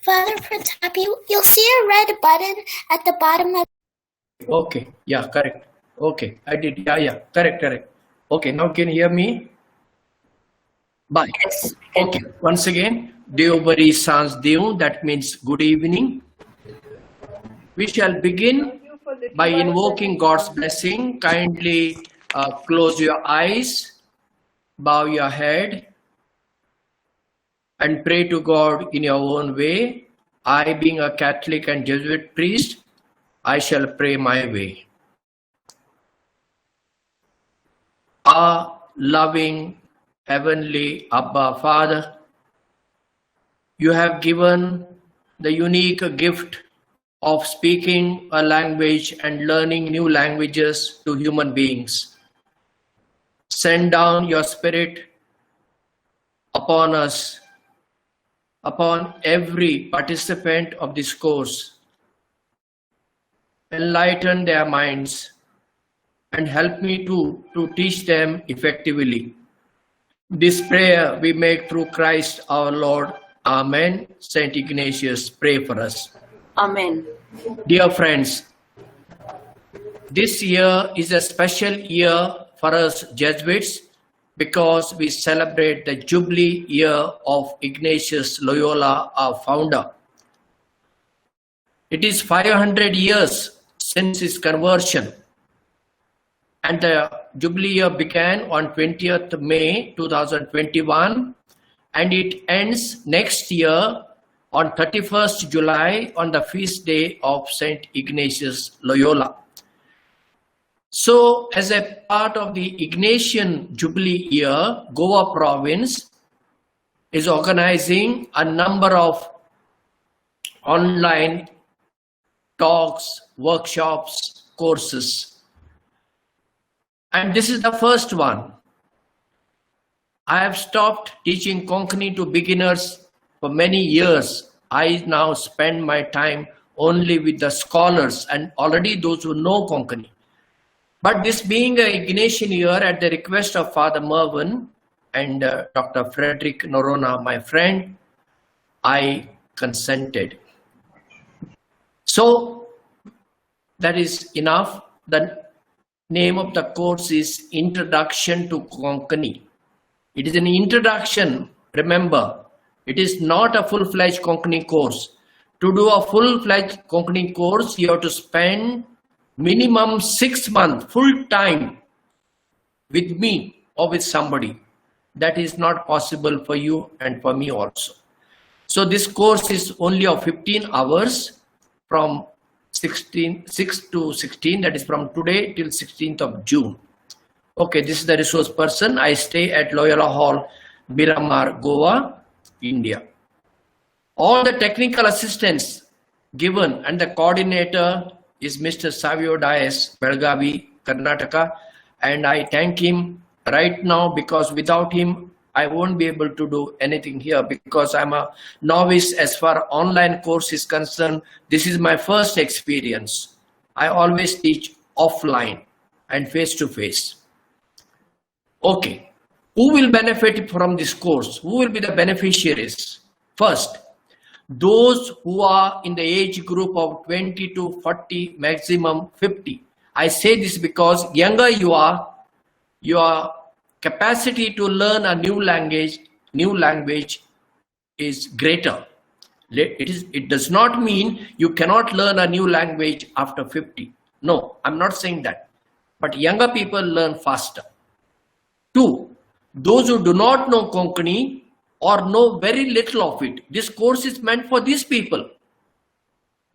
Father Pratap, you'll see a red button at the bottom of... Okay, yeah, correct. Okay, I did. Yeah, correct. Okay, now can you hear me? Bye. Yes. Okay, once again, Deobari Sans Deo, that means good evening. We shall begin by invoking God's blessing. Kindly close your eyes, bow your head, and pray to God in your own way. I, being a Catholic and Jesuit priest, I shall pray my way. Our loving Heavenly Abba Father, you have given the unique gift of speaking a language and learning new languages to human beings. Send down your Spirit upon us, upon every participant of this course. Enlighten their minds and help me to teach them effectively. This prayer we make through Christ our Lord. Amen. Saint Ignatius, pray for us. Amen. Dear friends, this year is a special year for us Jesuits because we celebrate the Jubilee year of Ignatius Loyola, our founder. It is 500 years since his conversion, and the Jubilee year began on 20th May 2021, and it ends next year on 31st July on the feast day of Saint Ignatius Loyola. So, as a part of the Ignatian Jubilee year, Goa province is organizing a number of online talks, workshops, courses. And this is the first one. I have stopped teaching Konkani to beginners for many years. I now spend my time only with the scholars and already those who know Konkani. But this being an Ignatian year, at the request of Father Mervyn and Dr. Frederick Norona, my friend, I consented. So that is enough. The name of the course is Introduction to Konkani. It is an introduction, remember. It is not a full-fledged Konkani course. To do a full-fledged Konkani course, you have to spend minimum 6 months full time with me or with somebody. That is not possible for you and for me also. So this course is only of 15 hours from 6 to 16, that is from today till 16th of June. Okay, this is the resource person. I stay at Loyola Hall, Miramar, Goa, India. All the technical assistance given and the coordinator is Mr. Savio Dias, Belgavi, Karnataka, and I thank him right now because without him I won't be able to do anything here because I'm a novice as far online course is concerned. This is my first experience. I always teach offline and face to face. Okay, who will benefit from this course? Who will be the beneficiaries? First, those who are in the age group of 20 to 40, maximum 50. I say this because younger you are, your capacity to learn a new language is greater. It does not mean you cannot learn a new language after 50. No, I'm not saying that. But younger people learn faster. 2, those who do not know Konkani or know very little of it. This course is meant for these people.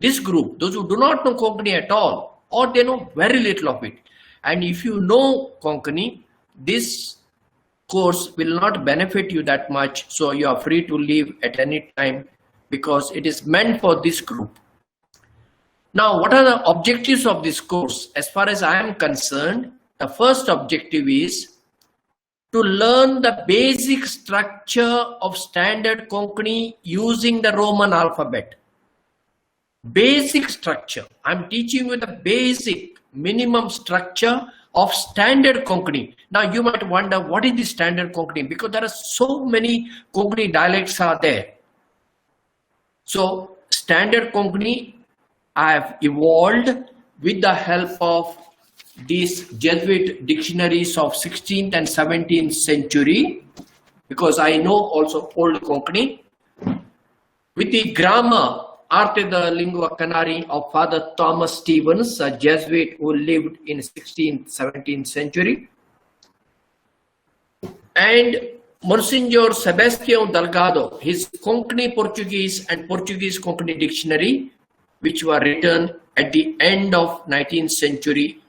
This group, those who do not know Konkani at all, or they know very little of it. And if you know Konkani, this course will not benefit you that much. So you are free to leave at any time because it is meant for this group. Now, what are the objectives of this course? As far as I am concerned, the first objective is to learn the basic structure of standard Konkani using the Roman alphabet. Basic structure. I'm teaching you the basic minimum structure of standard Konkani. Now you might wonder what is the standard Konkani, because there are so many Konkani dialects are there. So standard Konkani I have evolved with the help of these Jesuit dictionaries of 16th and 17th century, because I know also old Konkani, with the grammar Arte de Lingua Canari of Father Thomas Stevens, a Jesuit who lived in 16th, 17th century, and Monsignor Sebastião Delgado, his Konkani Portuguese and Portuguese Konkani dictionary, which were written at the end of 19th century,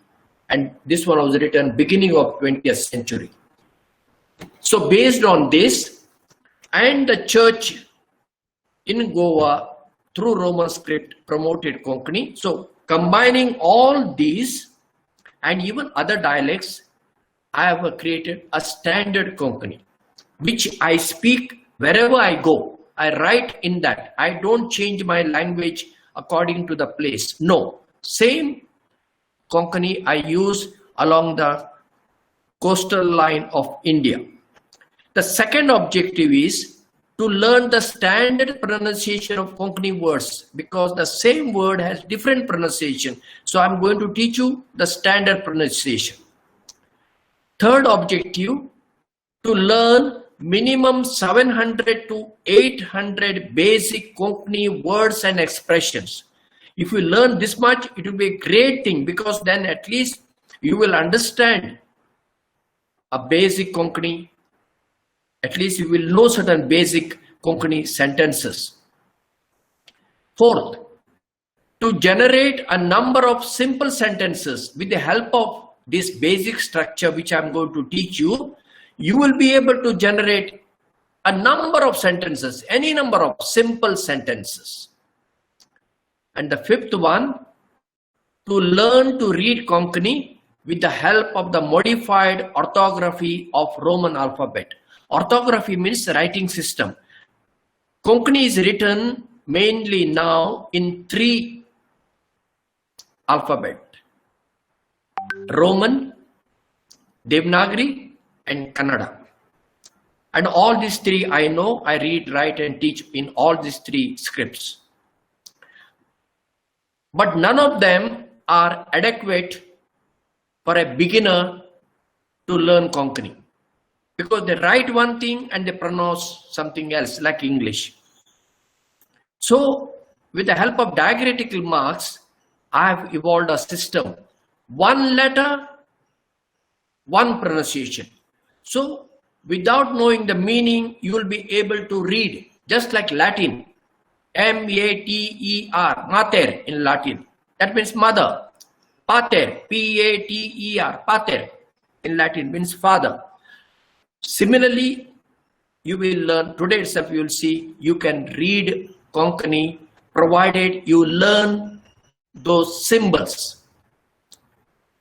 and this one was written beginning of 20th century. So based on this, and the church in Goa through Roman script promoted Konkani. So combining all these and even other dialects, I have created a standard Konkani, which I speak wherever I go. I write in that. I don't change my language according to the place. No, same Konkani I use along the coastal line of India. The second objective is to learn the standard pronunciation of Konkani words, because the same word has different pronunciation. So I'm going to teach you the standard pronunciation. Third objective, to learn minimum 700 to 800 basic Konkani words and expressions. If you learn this much, it will be a great thing, because then at least you will understand a basic Konkani. At least you will know certain basic Konkani sentences. Fourth, to generate a number of simple sentences with the help of this basic structure which I am going to teach you, you will be able to generate a number of sentences, any number of simple sentences. And the fifth one, to learn to read Konkani with the help of the modified orthography of Roman alphabet. Orthography means writing system. Konkani is written mainly now in 3 alphabet: Roman, Devanagari, and Kannada. And all these 3 I know, I read, write, and teach in all these 3 scripts. But none of them are adequate for a beginner to learn Konkani, because they write one thing and they pronounce something else, like English. So with the help of diacritical marks, I have evolved a system. 1 letter, 1 pronunciation. So without knowing the meaning, you will be able to read, just like Latin. M-A-T-E-R, mater in Latin. That means mother. Pater, P-A-T-E-R, pater in Latin means father. Similarly, you will learn, today itself you will see, you can read Konkani provided you learn those symbols.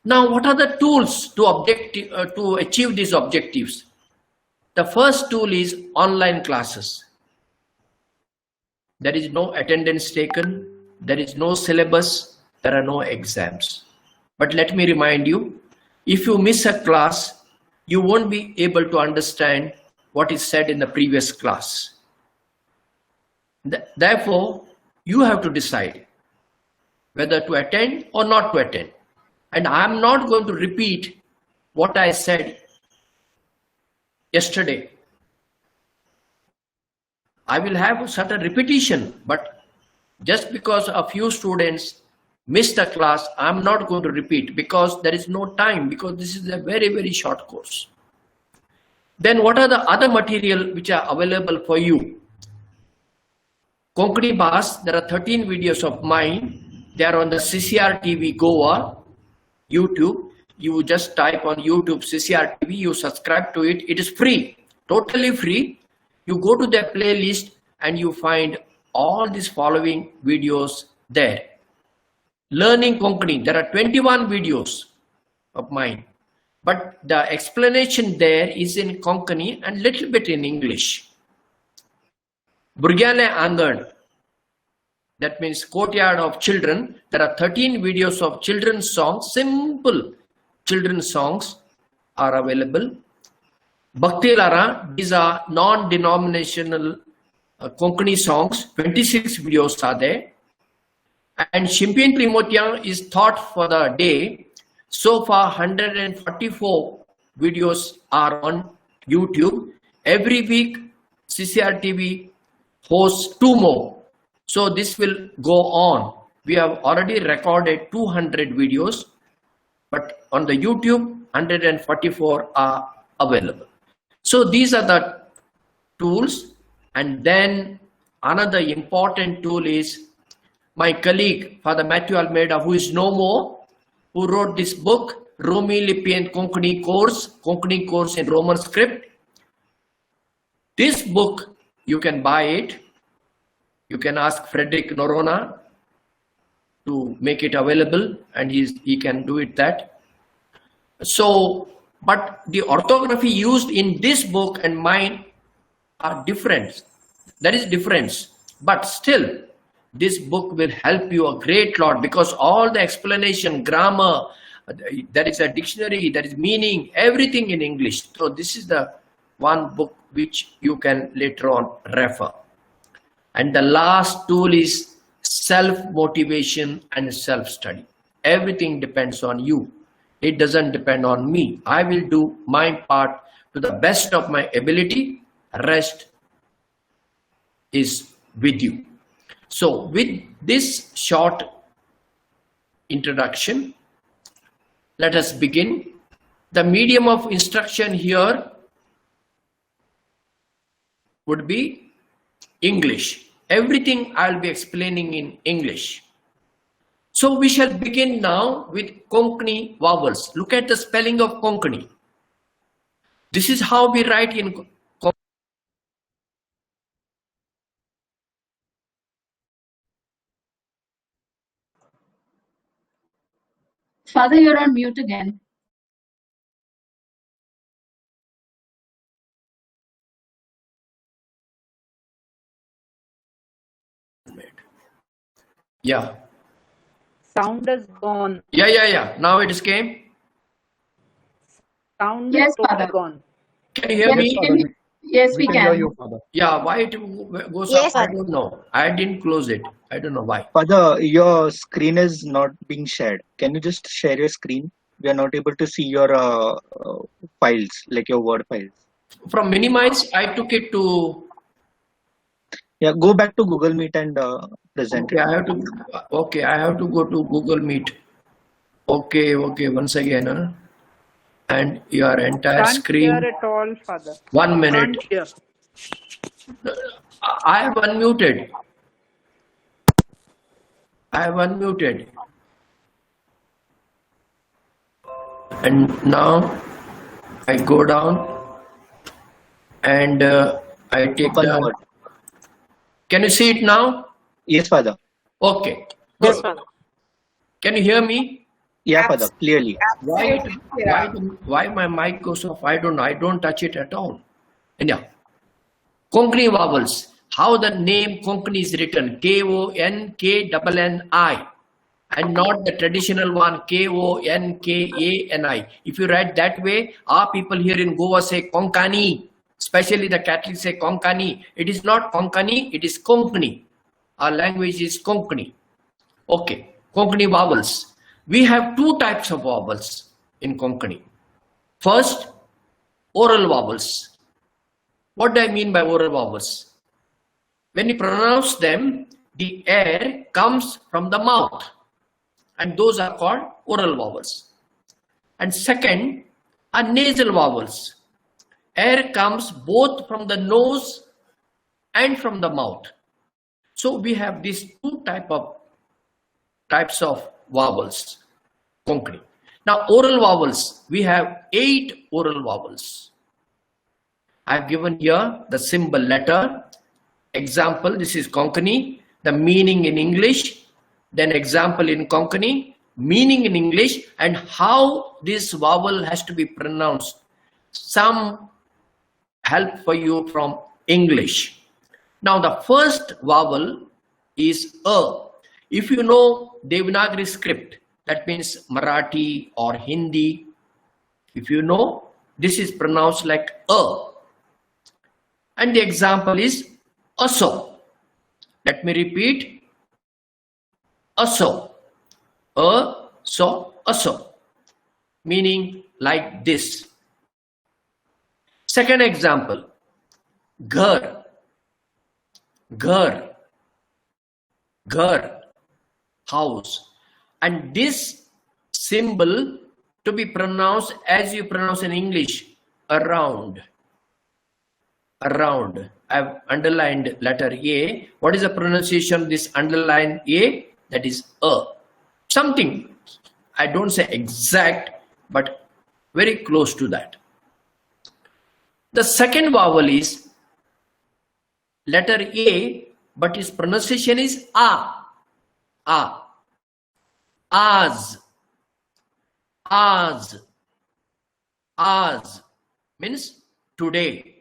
Now, what are the tools to achieve these objectives? The first tool is online classes. There is no attendance taken, there is no syllabus, there are no exams. But let me remind you, if you miss a class, you won't be able to understand what is said in the previous class. Therefore, you have to decide whether to attend or not to attend. And I am not going to repeat what I said yesterday. I will have certain repetition, but just because a few students missed a class, I am not going to repeat, because there is no time, because this is a very, very short course. Then what are the other material which are available for you? Konkani Bhas, there are 13 videos of mine. They are on the CCR TV Goa YouTube. You just type on YouTube CCR TV, you subscribe to it. It is free, totally free. You go to the playlist and you find all these following videos there. Learning Konkani, there are 21 videos of mine, but the explanation there is in Konkani and little bit in English. Burgyane Angan, that means courtyard of children. There are 13 videos of children's songs, simple children's songs are available. Bhakti Lara, these are non-denominational Konkani songs. 26 videos are there. And Shimpian Klimotyang is thought for the day. So far, 144 videos are on YouTube. Every week, CCR TV hosts 2 more. So this will go on. We have already recorded 200 videos, but on the YouTube, 144 are available. So these are the tools. And then another important tool is my colleague, Father Matthew Almeida, who is no more, who wrote this book, Romi Lipi and Konkani Course in Roman script. This book, you can buy it. You can ask Frederick Norona to make it available, and he can do it that. So, but the orthography used in this book and mine are different. There is difference, but still this book will help you a great lot, because all the explanation, grammar, there is a dictionary, there is meaning, everything in English. So this is the one book which you can later on refer. And the last tool is self-motivation and self-study. Everything depends on you. It doesn't depend on me. I will do my part to the best of my ability. Rest is with you. So with this short introduction, let us begin. The medium of instruction here would be English. Everything I'll be explaining in English. So we shall begin now with Konkani vowels. Look at the spelling of Konkani. This is how we write in Konkani. Father, you're on mute again. Yeah. Sound is gone. Yeah. Now it is came. Sound Yes, is totally Father. gone. Can you hear Yes, me? Yes, we hear can. you, Father. Yeah, why it goes Yes, up? I sir. don't know. I didn't close it. I don't know why. Father, your screen is not being shared. Can you just share your screen? We are not able to see your files, like your Word files. From minimize, I took it to. Yeah, go back to Google Meet and present Okay, it. I have to. Okay, I have to go to Google Meet. Okay. Once again, huh? And your entire Can't screen. hear it all, Father. 1 minute. Can't hear. I have unmuted. And now I go down and I take Open the. Word. Can you see it now? Yes, Father. Okay. Yes, Good. Father. Can you hear me? Yeah, Father, clearly. Why my mic goes off? I don't know. I don't touch it at all. Anyhow, Konkani vowels. How the name Konkani is written? Konkani, and not the traditional one Konkani. If you write that way, our people here in Goa say Konkani. Especially the Catholics say Konkani. It is not Konkani. It is Konkani. Our language is Konkani. Okay, Konkani vowels. We have 2 types of vowels in Konkani. First, oral vowels. What do I mean by oral vowels? When you pronounce them, the air comes from the mouth, and those are called oral vowels. And second are nasal vowels. Air comes both from the nose and from the mouth. So we have these 2 types of vowels, Konkani. Now oral vowels, we have 8 oral vowels. I have given here the symbol letter. Example, this is Konkani, the meaning in English, then example in Konkani, meaning in English, and how this vowel has to be pronounced. Some help for you from English. Now the first vowel is A. If you know Devanagari script, that means Marathi or Hindi, if you know, this is pronounced like A. And the example is Also. Let me repeat. Also. Also. Meaning like this. Second example. Ghar. Ghar. Ghar. House. And this symbol to be pronounced as you pronounce in English. Around. Around. I've underlined letter A. What is the pronunciation of this underlined A? That is A. Something, I don't say exact, but very close to that. The second vowel is letter A, but its pronunciation is A. A. As. As. As means today.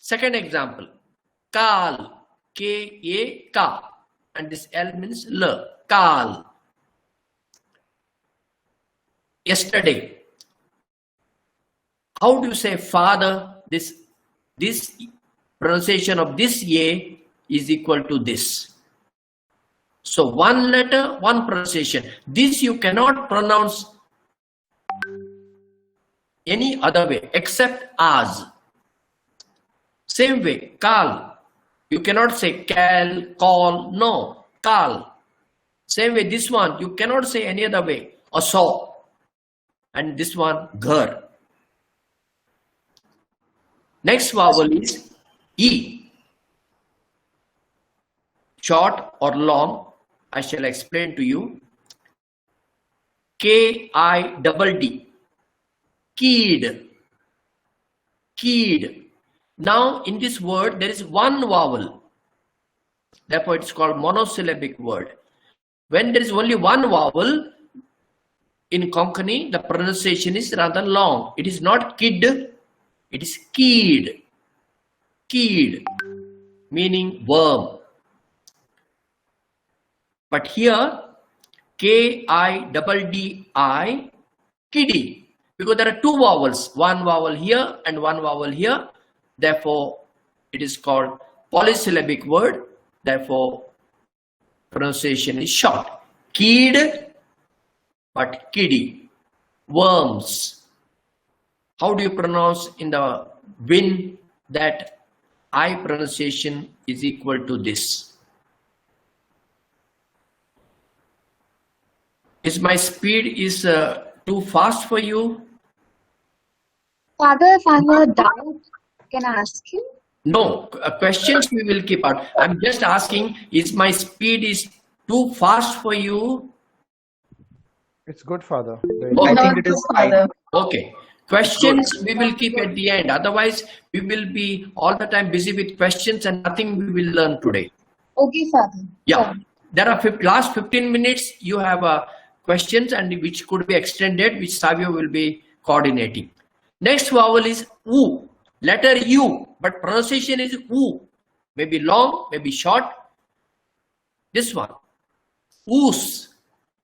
Second example, Kal, K-A-K, and this L means L, Kal. Yesterday. How do you say father? This pronunciation of this A is equal to this. So one letter, one pronunciation. This you cannot pronounce any other way except as. Same way, Kal. You cannot say Kal, call, no, Kal. Same way, this one, you cannot say any other way, Aso. And this one, Ghar. Next vowel is E. Short or long, I shall explain to you. K-I-D-D. Keed. Keed. Now, in this word, there is one vowel. Therefore, it's called monosyllabic word. When there is only one vowel, in Konkani, the pronunciation is rather long. It is not kid, it is keed. Keed, meaning worm. But here, K-I-D-D-I, kiddy. Because there are two vowels, one vowel here and one vowel here. Therefore, it is called polysyllabic word. Therefore, pronunciation is short. Kid, but kiddy. Worms. How do you pronounce in the win that I pronunciation is equal to this? Is my speed is too fast for you? Father, if I have a doubt, can I ask him? No, questions we will keep out. I'm just asking, is my speed is too fast for you? It's good, Father. I Not think it too, is fine. Father. Okay. Questions we will keep at the end. Otherwise, we will be all the time busy with questions and nothing we will learn today. Okay, Father. Yeah. There are last 15 minutes you have questions and which could be extended, which Savio will be coordinating. Next vowel is U. Letter U, but pronunciation is U. Maybe long, maybe short. This one. Oos.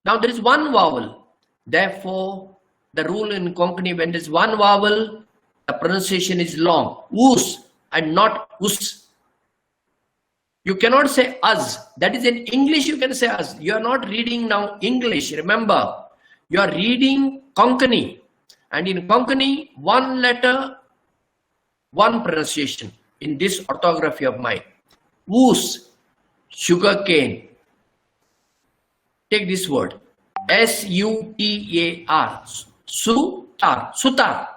Now there is one vowel. Therefore, the rule in Konkani, when there is one vowel, the pronunciation is long. Oos and not us. You cannot say us. That is in English you can say us. You are not reading now English. Remember, you are reading Konkani. And in Konkani, one letter, one pronunciation in this orthography of mine. Oos, sugar cane. Take this word. S-U-T-A-R. Sutar. Sutar.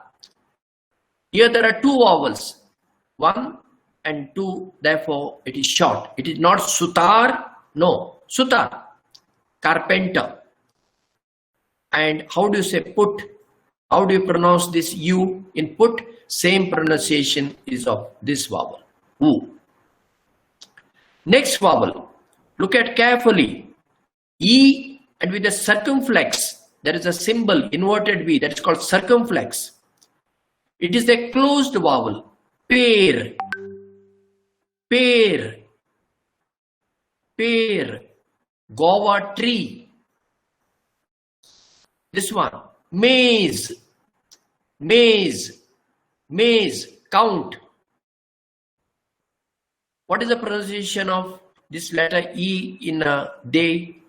Here there are two vowels. One and two. Therefore, it is short. It is not sutar. No. Sutar. Carpenter. And how do you say put? How do you pronounce this U in put? Same pronunciation is of this vowel. U. Next vowel. Look at carefully. E and with the circumflex. There is a symbol, inverted V, that is called circumflex. It is a closed vowel. Pear. Pear. Pear. Guava tree. This one. Maize. Maize. Maize. Count. What is the pronunciation of this letter E in a day?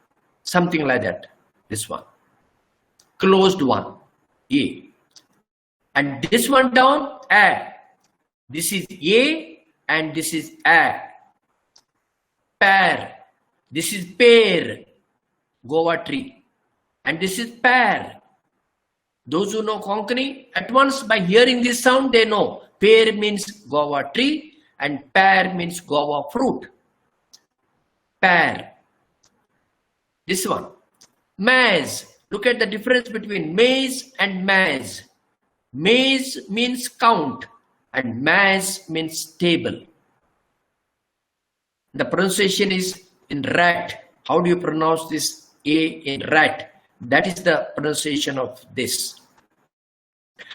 Something like that. This one. Closed one. A. And this one down, A. This is A and this is A. Pear. This is pear. Guava tree. And this is pear. Those who know Konkani, at once by hearing this sound, they know pear means guava tree and pear means guava fruit. Pear. This one. Maize. Look at the difference between maize and maize. Maize means count and maize means table. The pronunciation is in rat. How do you pronounce this A in rat? That is the pronunciation of this.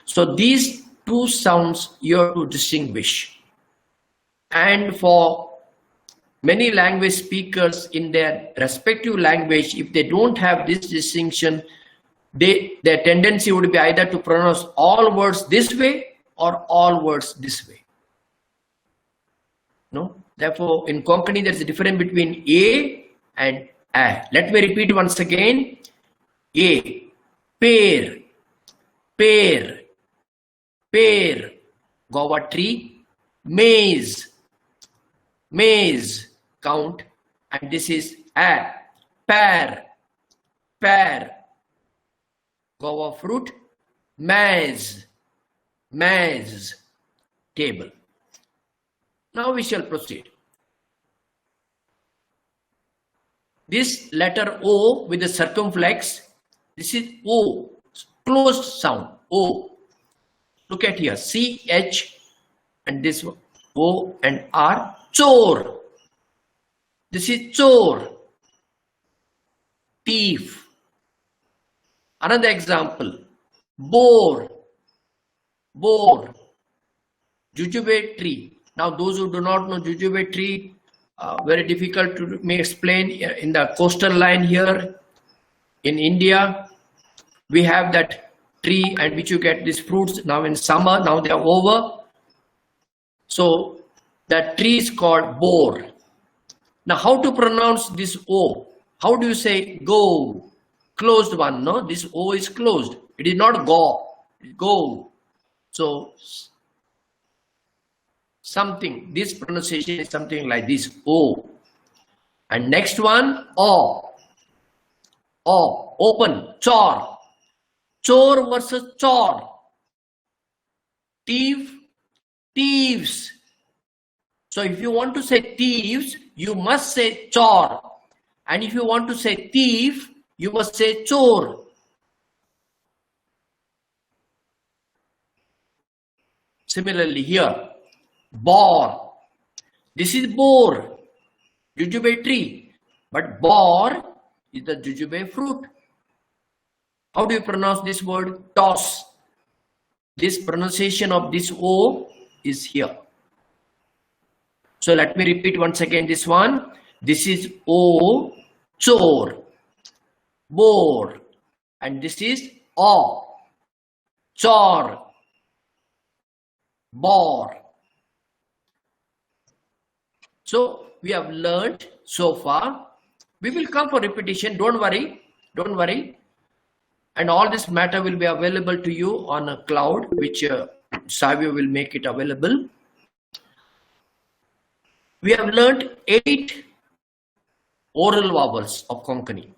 So these two sounds you have to distinguish. And for many language speakers in their respective language, if they don't have this distinction, their tendency would be either to pronounce all words this way or all words this way. No? Therefore, in Konkani, there is a difference between A and A. Let me repeat once again. A, pear, pear, pear, guava tree, maize, maize, count, and this is A, pear, pear, guava fruit, maize, maize, table. Now we shall proceed. This letter O with the circumflex, this is O, closed sound, O. Look at here, CH and this one, O and R, chore. This is chore. Thief. Another example, boar, boar, jujube tree. Now those who do not know jujube tree, very difficult to explain. In the coastal line here in India, we have that tree and which you get these fruits now in summer. Now they are over. So that tree is called boar. Now how to pronounce this O? How do you say go? Closed one, no? This O is closed. It is not go. Go. So something, this pronunciation is something like this, O. And next one, O. O, open, chore. Chore versus chore. Thief, thieves. So if you want to say thieves, you must say chore. And if you want to say thief, you must say chore. Similarly here, boar. This is boar, jujube tree, but boar is the jujube fruit. How do you pronounce this word? Toss. This pronunciation of this O is here. So let me repeat once again this one. This is O, chore, boar, and this is O, chore, boar. So we have learned so far. We will come for repetition. Don't worry. Don't worry. And all this matter will be available to you on a cloud, which Savio will make it available. We have learned 8 oral vowels of Konkani.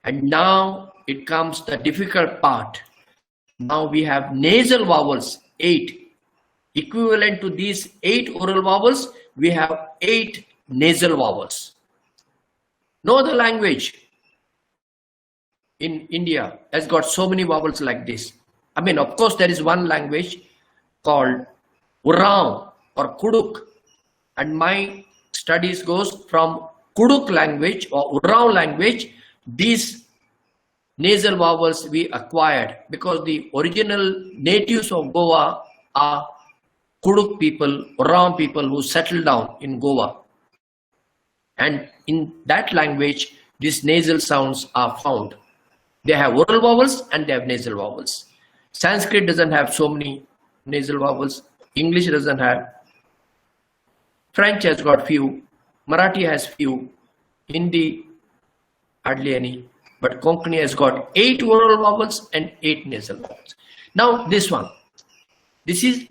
And now it comes the difficult part. Now we have nasal vowels, 8. Equivalent to these 8 oral vowels, we have 8 nasal vowels. No other language in India has got so many vowels like this. I mean, of course, there is one language called Urao or Kuduk, and my studies goes from Kuduk language or Urao language. These nasal vowels we acquired because the original natives of Goa are Kuduk people, Urao people who settled down in Goa. And in that language, these nasal sounds are found. They have oral vowels and they have nasal vowels. Sanskrit doesn't have so many nasal vowels. English doesn't have. French has got few, Marathi has few, Hindi hardly any, but Konkani has got 8 oral vowels and 8 nasal vowels. Now this one, this is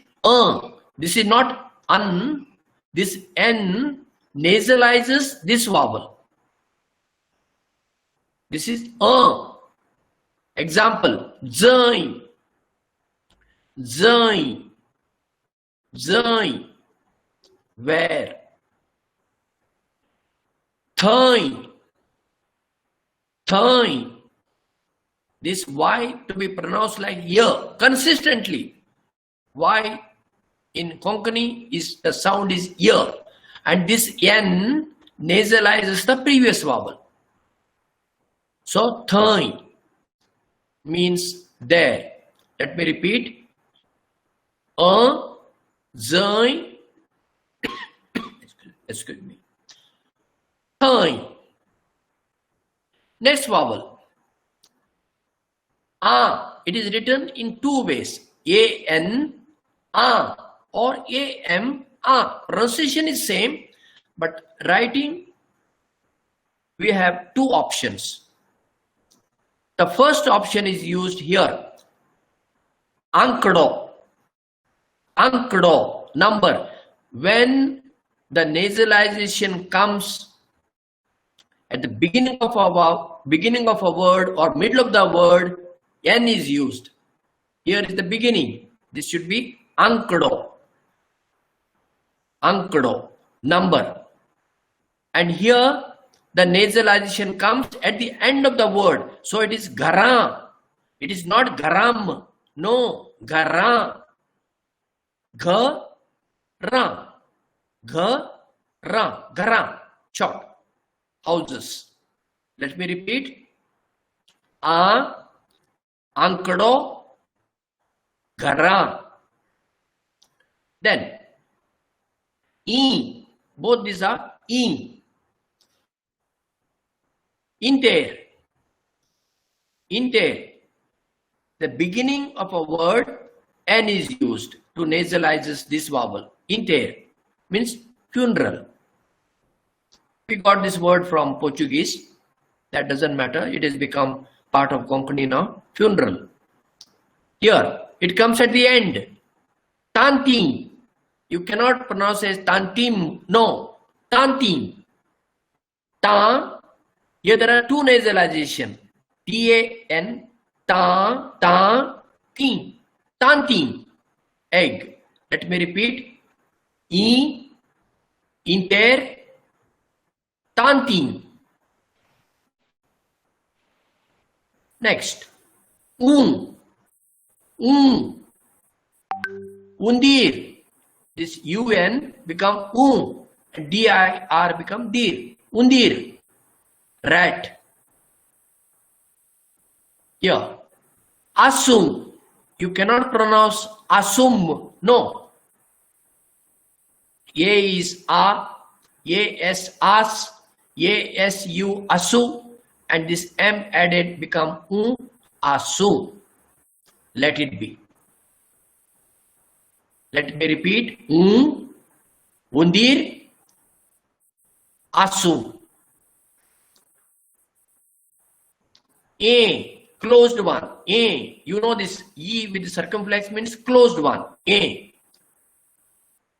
this is not un, this N nasalizes this vowel. This is example, zai, zai, zai, where, thai, thai. This Y to be pronounced like here consistently. Y in Konkani is the sound is here, and this N nasalizes the previous vowel. So thai means there. Let me repeat. Zai, excuse me. Thai. Next vowel. It is written in 2 ways. A-N, or A-M, Pronunciation is same, but writing we have 2 options. The first option is used here. Ankdo. Ankdo, number. When the nasalization comes at the beginning of a word or middle of the word, N is used. Here is the beginning. This should be Ankdo. Ankdo, number. And here the nasalization comes at the end of the word. So it is Gara. It is not Garam. No, Gara. Ga-ra. Ga-ra. Gara. Short. Houses. Let me repeat. Ankdo, Gara. Then E. Both these are E. Inter. Inter. The beginning of a word, N is used to nasalizes this vowel. Inter means funeral. We got this word from Portuguese. That doesn't matter. It has become part of Konkani now. Funeral. Here, it comes at the end. Tantim. You cannot pronounce as tantim. No. Tantim. Ta. Here there are 2 nasalization. T-A-N. Ta. Ta. Tin. Tantim. Egg. Let me repeat. E. Inter. Tantim. Next. Undir. This UN become and D-I-R become dir. Undir. Rat. Here. Asum. You cannot pronounce asum. No. A is A. A-S as. A-S-U asu. And this M added become asu. Let it be. Let me repeat. Undir, asu. A, closed one. A, you know this E with the circumflex means closed one. A.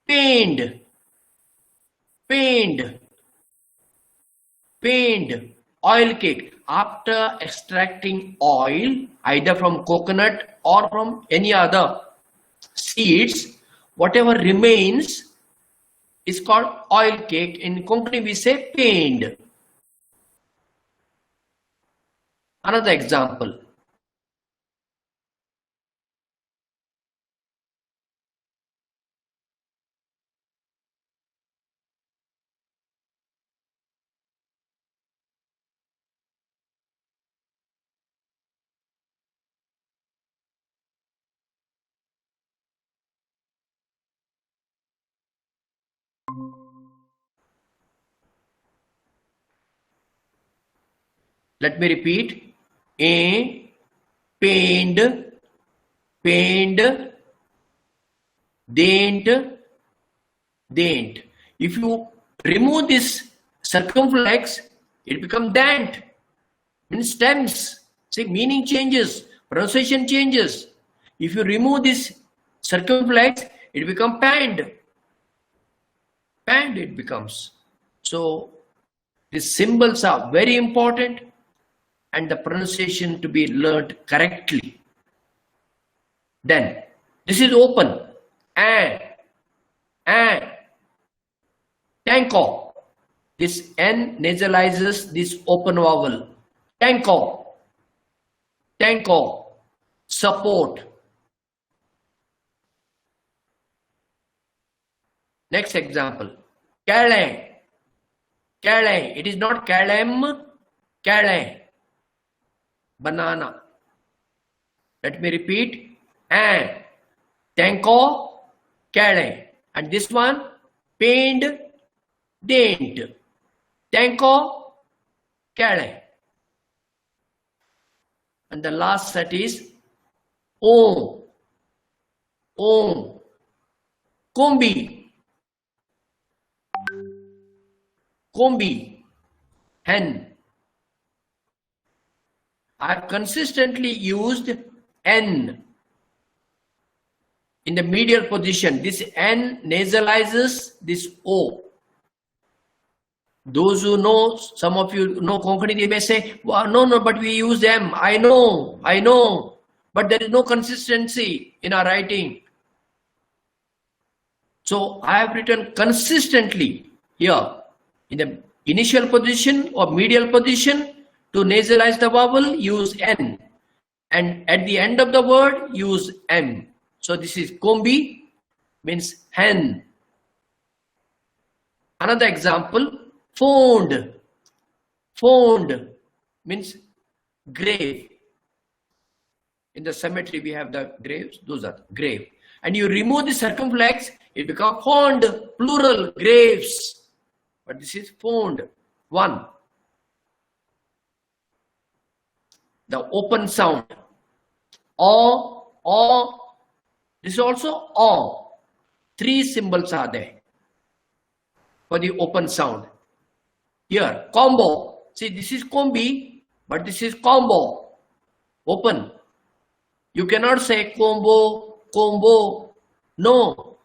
Pained. Pained. Pained. Oil cake. After extracting oil, either from coconut or from any other seeds, whatever remains is called oil cake. In Konkani we say pained. Another example. Let me repeat. A, pained, pained, dain't, dain't. If you remove this circumflex, it becomes dant, means stems. See, meaning changes, pronunciation changes. If you remove this circumflex, it becomes panned. Panned it becomes. So these symbols are very important and the pronunciation to be learned correctly. Then this is open. And tanko. This N nasalizes this open vowel. Tanko. Tanko. Support. Next example. Kale. Kale. It is not kalem. Kale. Banana. Let me repeat. And tanko. Kale. And this one. Pained. Daint. Tanko. Kale. And the last set is om. Om. Kombi. Kombi, hen. I have consistently used N in the medial position. This N nasalizes this O. Those who know, some of you know Konkani, they may say, well, no, but we use M. I know, but there is no consistency in our writing. So I have written consistently here. In the initial position or medial position, to nasalize the vowel, use N. And at the end of the word, use M. So this is kombi, means hen. Another example, fond. Fond means grave. In the cemetery, we have the graves. Those are grave. And you remove the circumflex, it becomes fond, plural, graves. But this is fond. One. The open sound. O. This is also O. Three symbols are there for the open sound. Here, combo. See, this is kombi, but this is combo. Open. You cannot say combo. No.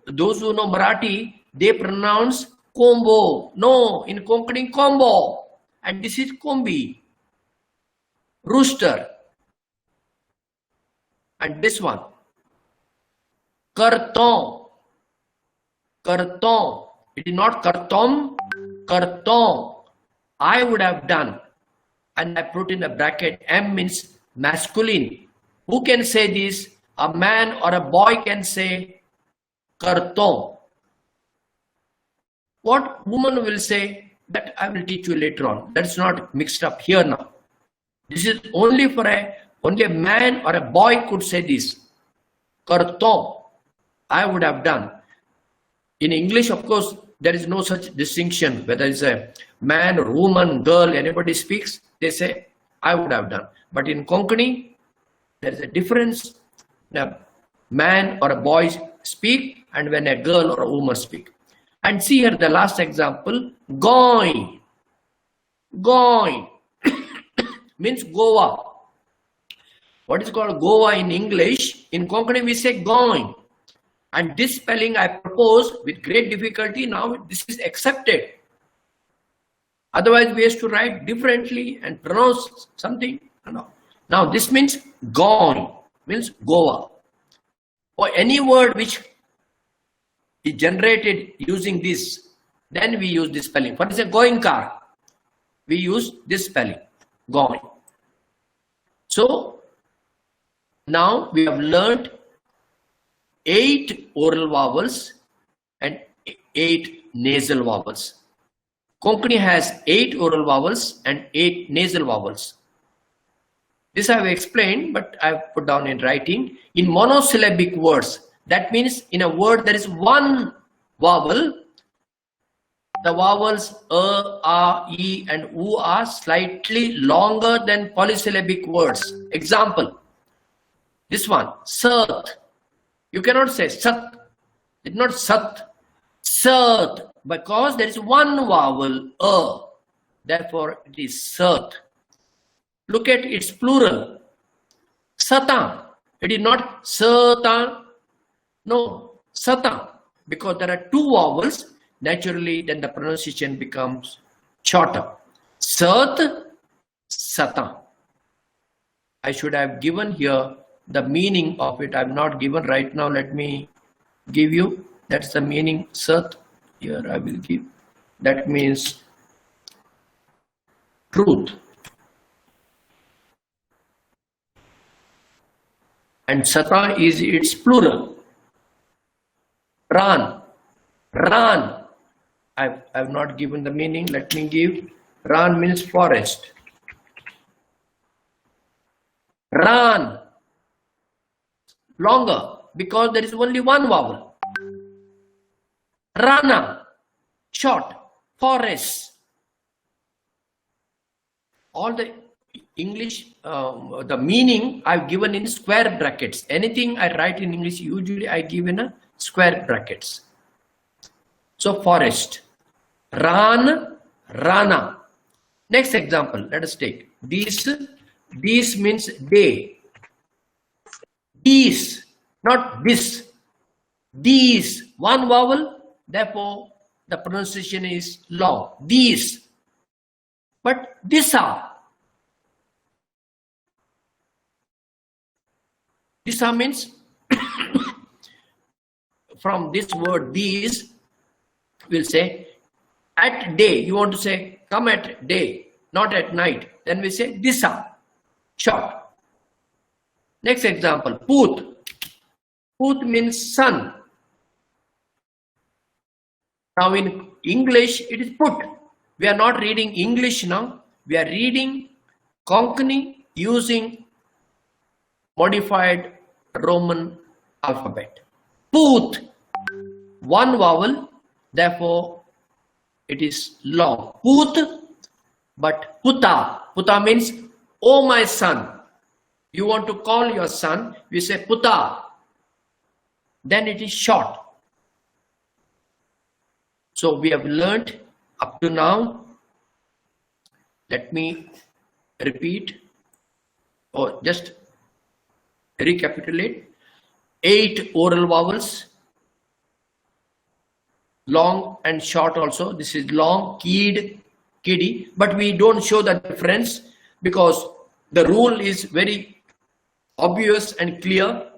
Those who know Marathi, they pronounce combo. No, in Konkani, combo. And this is kombi. Rooster. And this one. Karton. Karton. It is not karton. Karton. I would have done. And I put in a bracket. M means masculine. Who can say this? A man or a boy can say karton. What woman will say, that I will teach you later on. That's not mixed up here now. This is only for only a man or a boy could say this. Karton. I would have done. In English, of course, there is no such distinction. Whether it's a man or woman, girl, anybody speaks, they say, I would have done. But in Konkani, there is a difference. When a man or a boy speak and when a girl or a woman speak. And see here the last example, going. Going means Goa. What is called Goa in English? In Konkani we say going. And this spelling I propose with great difficulty. Now this is accepted. Otherwise we used to write differently and pronounce something. Now this means going, means Goa. Or any word which is generated using this, then we use this spelling. For example, going car, we use this spelling, going. So now we have learned 8 oral vowels and 8 nasal vowels. Konkani has 8 oral vowels and 8 nasal vowels. This I have explained, but I have put down in writing. In monosyllabic words, that means in a word there is one vowel. The vowels a, e and u are slightly longer than polysyllabic words. Example, this one, sat. You cannot say sat. It's not sat. Sat. because there is one vowel, therefore it is sat. Look at its plural, sata. It is not sata, no, sata, because there are two vowels. Naturally, then the pronunciation becomes shorter. Sat, sata. I should have given here the meaning of it. I'm not given right now. Let me give you. That's the meaning. Sat. Here I will give. That means truth. And sata is its plural. Ran. Ran. I've not given the meaning. Let me give. Ran means forest. Ran. Longer, because there is only one vowel. Rana. Short. Forest. All the English, the meaning I've given in square brackets. Anything I write in English, usually I give in a square brackets. So forest. Ran, rana. Next example, let us take this. This means day. These, not this. These, one vowel, therefore the pronunciation is long. These. But disa. Disa means from this word these, we'll say at day. You want to say come at day, not at night. Then we say disa. Short. Next example, Poot. Poot means sun. Now in English, it is put. We are not reading English now. We are reading Konkani using modified Roman alphabet. Poot. One vowel, therefore it is long. Poot, but puta. Puta means, oh my son. You want to call your son, we say puta. Then it is short. So we have learnt up to now. Let me repeat or just recapitulate. 8 oral vowels, long and short also. This is long, kid, kiddie, but we don't show the difference because the rule is very obvious and clear.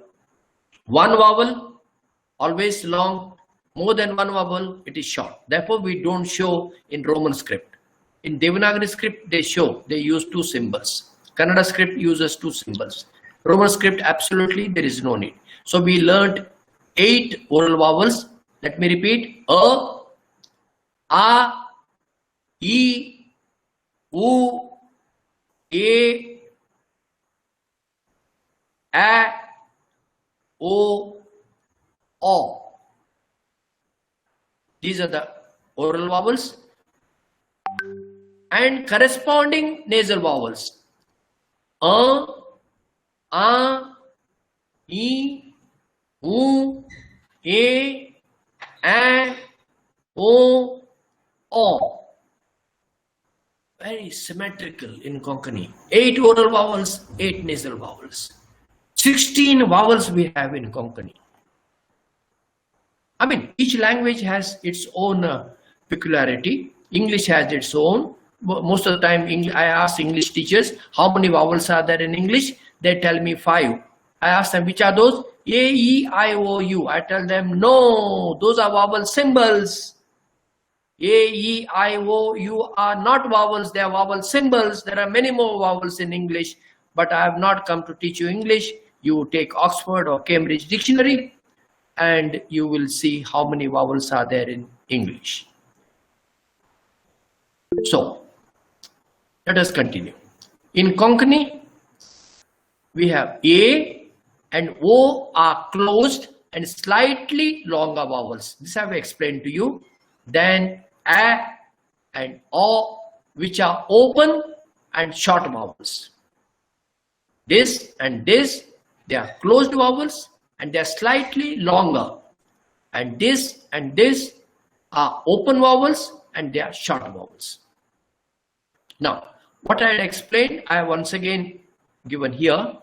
One vowel, always long. More than one vowel, it is short. Therefore, we don't show in Roman script. In Devanagari script, they use 2 symbols. Kannada script uses 2 symbols. Roman script, absolutely, there is no need. So we learned 8 oral vowels. Let me repeat. A, E, U, A, O, These are the oral vowels and corresponding nasal vowels. A, E, U, A, O, Very symmetrical in Konkani. 8 oral vowels, 8 nasal vowels. 16 vowels we have in Konkani. I mean, each language has its own peculiarity. English has its own. Most of the time, I ask English teachers, how many vowels are there in English? They tell me 5. I ask them, which are those? A, E, I, O, U. I tell them, no, those are vowel symbols. A, E, I, O, U are not vowels, they are vowel symbols. There are many more vowels in English, but I have not come to teach you English. You take Oxford or Cambridge Dictionary and you will see how many vowels are there in English. So, let us continue. In Konkani, we have A and O are closed and slightly longer vowels. This I have explained to you. Then A and O, which are open and short vowels. This and this, they are closed vowels and they are slightly longer. And this are open vowels and they are short vowels. Now, what I had explained, I have once again given here.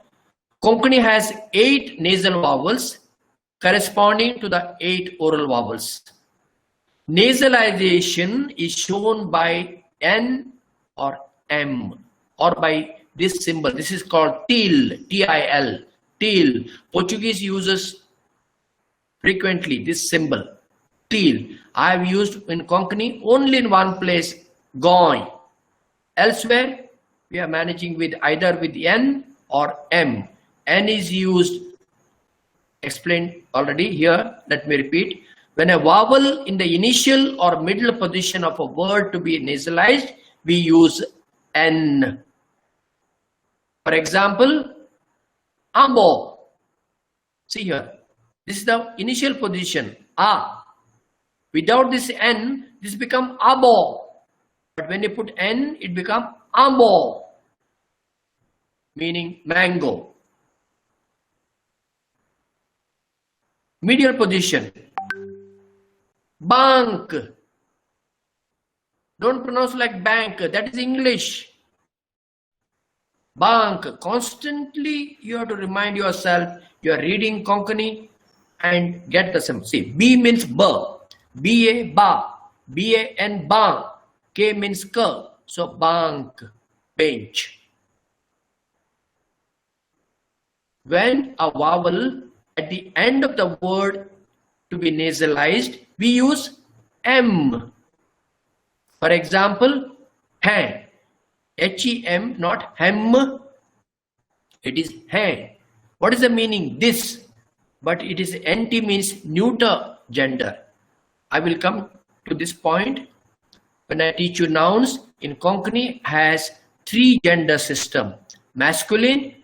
Konkani has 8 nasal vowels corresponding to the 8 oral vowels. Nasalization is shown by N or M or by this symbol. This is called til, T-I-L, til. Portuguese uses frequently this symbol, til. I have used in Konkani only in one place, goi. Elsewhere, we are managing with either with N or M. N is used, explained already here, let me repeat. When a vowel in the initial or middle position of a word to be nasalized, we use N. For example, ambo. See here, this is the initial position, A. Without this N, this becomes abo. But when you put N, it becomes ambo, meaning mango. Medial position, bank. Don't pronounce like bank, that is English. Bank. Constantly you have to remind yourself you are reading Konkani and get the symbol. See, B means ba, B-A, ba, B-A-N, ba, K means ka, so bank, bench. When a vowel at the end of the word to be nasalized, we use M. For example, hem, H-E-M, not hem, it is hem. What is the meaning? This, but it is NT means neuter gender. I will come to this point when I teach you nouns. In Konkani has 3 gender system, masculine,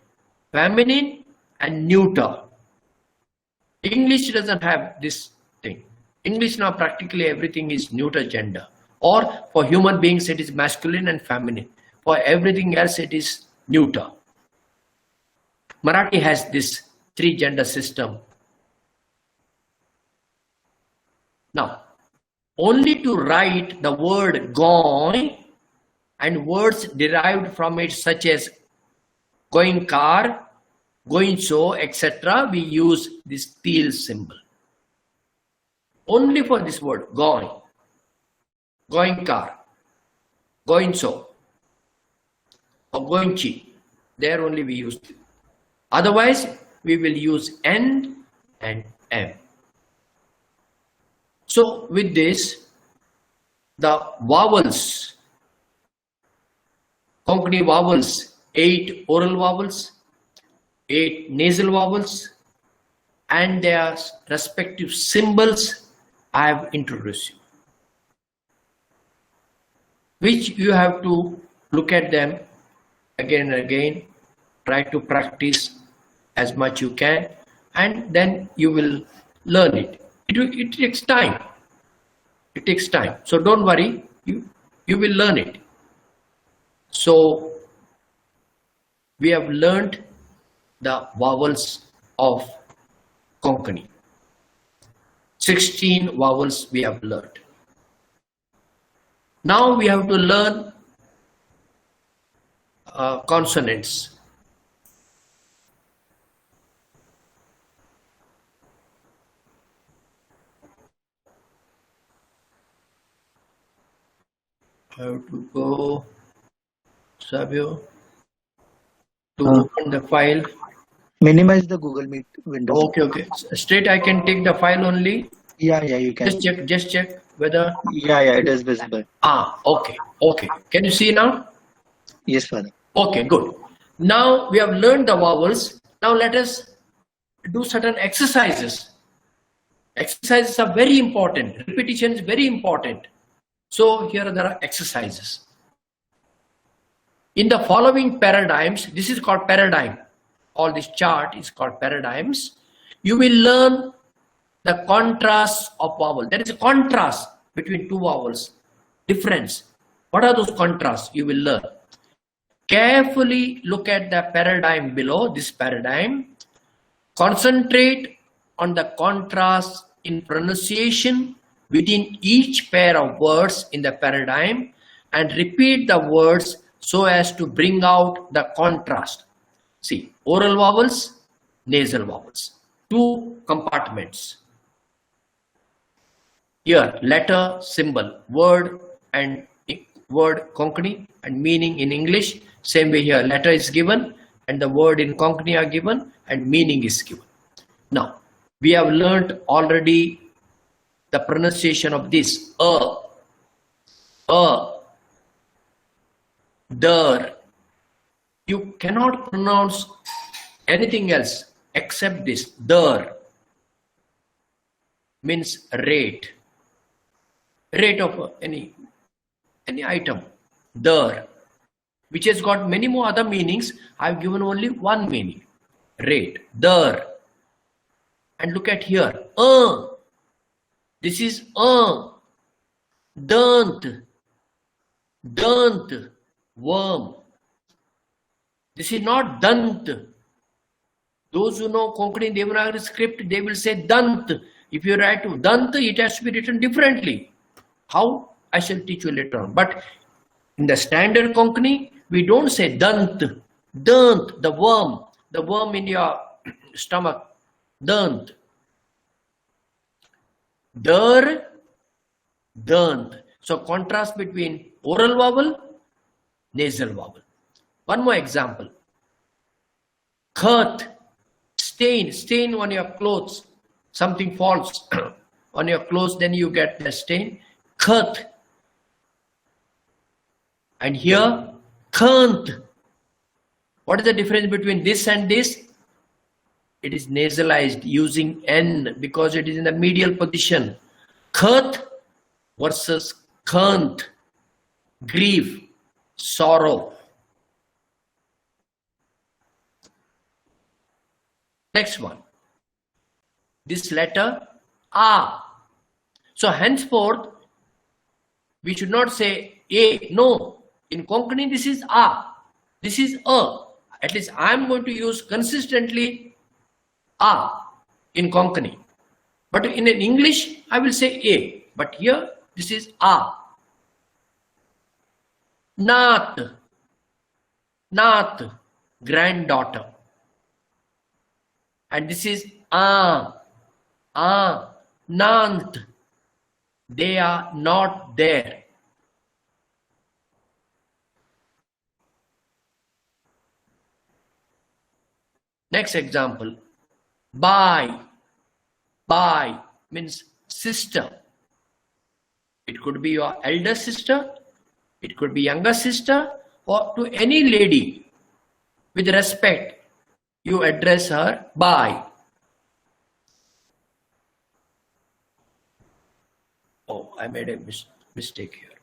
feminine and neuter. English doesn't have this thing. English now practically everything is neuter gender, or for human beings it is masculine and feminine. For everything else it is neuter. Marathi has this 3 gender system. Now, only to write the word goi and words derived from it such as going car, going so, etc. we use this til symbol. Only for this word, goi, going car, going so, or going chi, there only we use it. Otherwise, we will use N and M. So with this, the vowels, Konkani vowels, 8 oral vowels, 8 nasal vowels, and their respective symbols I have introduced you, which you have to look at them again and again, try to practice as much you can, and then you will learn it. It takes time. It takes time. So don't worry, you will learn it. So we have learned the vowels of Konkani. 16 vowels we have learned. Now we have to learn consonants. I have to go, Sabio, to open the file. Minimize the Google Meet window. Okay. Straight I can take the file only. Yeah, you can. Just check whether. Yeah, it is visible. Okay. Can you see now? Yes, Father. Okay, good. Now we have learned the vowels. Now let us do certain exercises. Exercises are very important. Repetition is very important. So here there are exercises. In the following paradigms, this is called paradigm. All this chart is called paradigms. You will learn the contrast of vowel. There is a contrast between 2 vowels. Difference. What are those contrasts? You will learn. Carefully look at the paradigm below, this paradigm. Concentrate on the contrast in pronunciation within each pair of words in the paradigm and repeat the words so as to bring out the contrast. See, oral vowels, nasal vowels, two compartments. Here, letter, symbol, word and word Konkani and meaning in English. Same way here, letter is given and the word in Konkani are given and meaning is given. Now, we have learnt already the pronunciation of this der. You cannot pronounce anything else except this. Der means rate of any item. Der, which has got many more other meanings. I've given only one meaning. Rate. Der. And look at here. This is Dant. Worm. This is not Dant. Those who know Konkani Devanagari script, they will say Dant. If you write Dant, it has to be written differently. How? I shall teach you later on. But in the standard Konkani, we don't say Dant. Dant, the worm in your stomach. Dant. Der, Dant. So contrast between oral vowel, nasal vowel. One more example. Khat, stain on your clothes. Something falls on your clothes, then you get the stain. Khat. And here, Khant. What is the difference between this and this? It is nasalized using N because it is in the medial position. Khat versus Khant. Grief, sorrow. Next one. This letter, A. So henceforth, we should not say A. No. In Konkani, this is A. This is A. At least I am going to use consistently A in Konkani. But in an English, I will say A. But here, this is A. Nath. Nath, granddaughter. And this is A. Nant. They are not there. Next example. Bai. Bai means sister. It could be your elder sister. It could be younger sister, or to any lady. With respect, you address her Bai. Oh, I made a mistake here.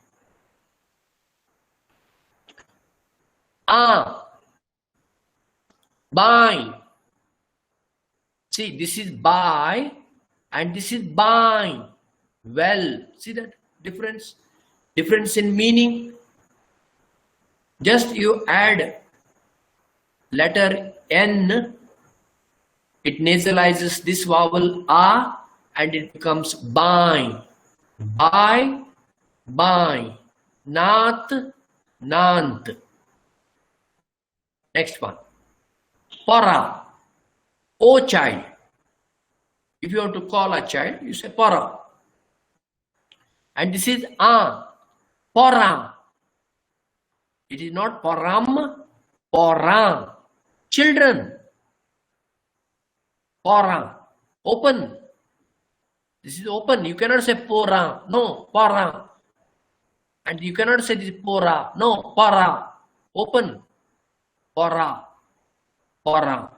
Bai. See, this is Bai and this is Bai. Well, see that difference? Difference in meaning. Just you add letter N, it nasalizes this vowel A and it becomes Bai. Bai. Nath, Nant. Next one. Para. O child. If you want to call a child, you say para. And this is Para. It is not param, para. Children. Para. Open. This is open. You cannot say pora. No, para. And you cannot say this pora. No, para. Open. Para. Para.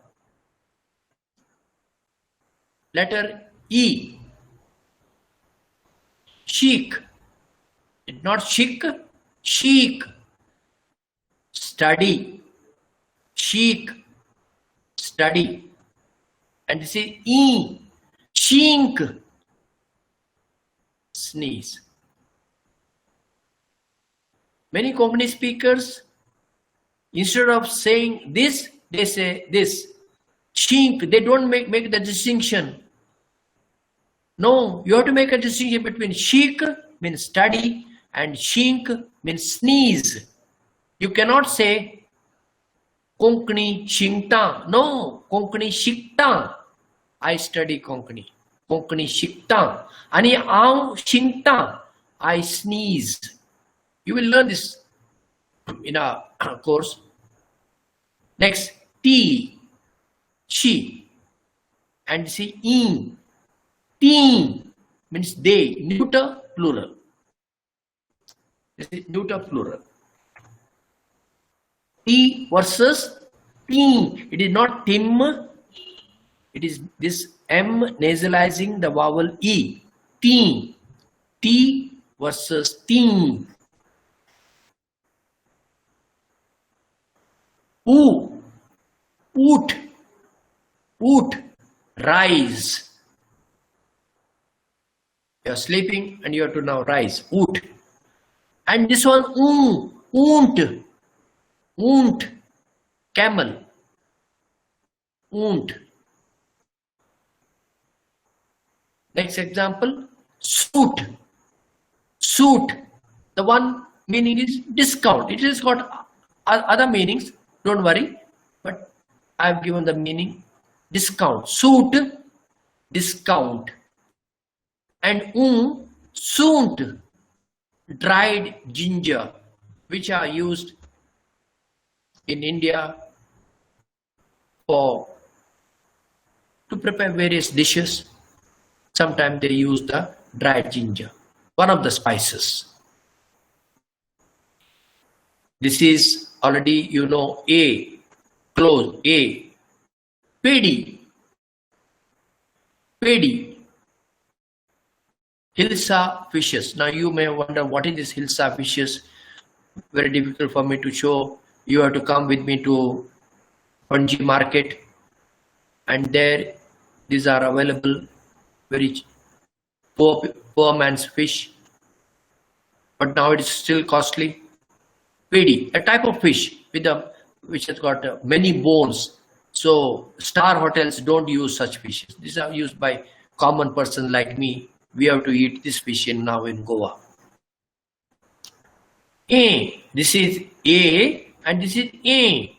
Letter E. Sheik. It's not chic. Sheik. Study. Sheik. Study. And this is E. Chink. Sneeze. Many Konkani speakers, instead of saying this, they say this. Chink. They don't make the distinction. No, you have to make a distinction between shik means study and shink means sneeze. You cannot say Konkani Shingta. No, Konkani Shikta. I study Konkani. Konkani Shikta. Ani Aum Shingta. I sneeze. You will learn this in a course. Next, T, she, and see in. Teen means they, neuter plural. This is neuter plural. T versus teen. It is not tim. It is this M nasalizing the vowel E. Teen. T versus teen. Oo. Oot. Oot. Rise. You are sleeping and you have to now rise. Oot. And this one, oont. Oont. Camel. Oont. Next example, suit. Suit. The one meaning is discount. It has got other meanings. Don't worry. But I have given the meaning discount. Suit. Discount. And sunt, dried ginger, which are used in India to prepare various dishes. Sometimes they use the dried ginger, one of the spices. This is already, you know, A, close, A. Pedi. Pedi. Hilsa fishes. Now you may wonder what is this Hilsa fishes? Very difficult for me to show. You have to come with me to Panji market, and there these are available. Very poor man's fish, but now it is still costly. Pedi, a type of fish which has got many bones. So star hotels don't use such fishes. These are used by common person like me. We have to eat this fish now in Goa. A. This is A and this is A.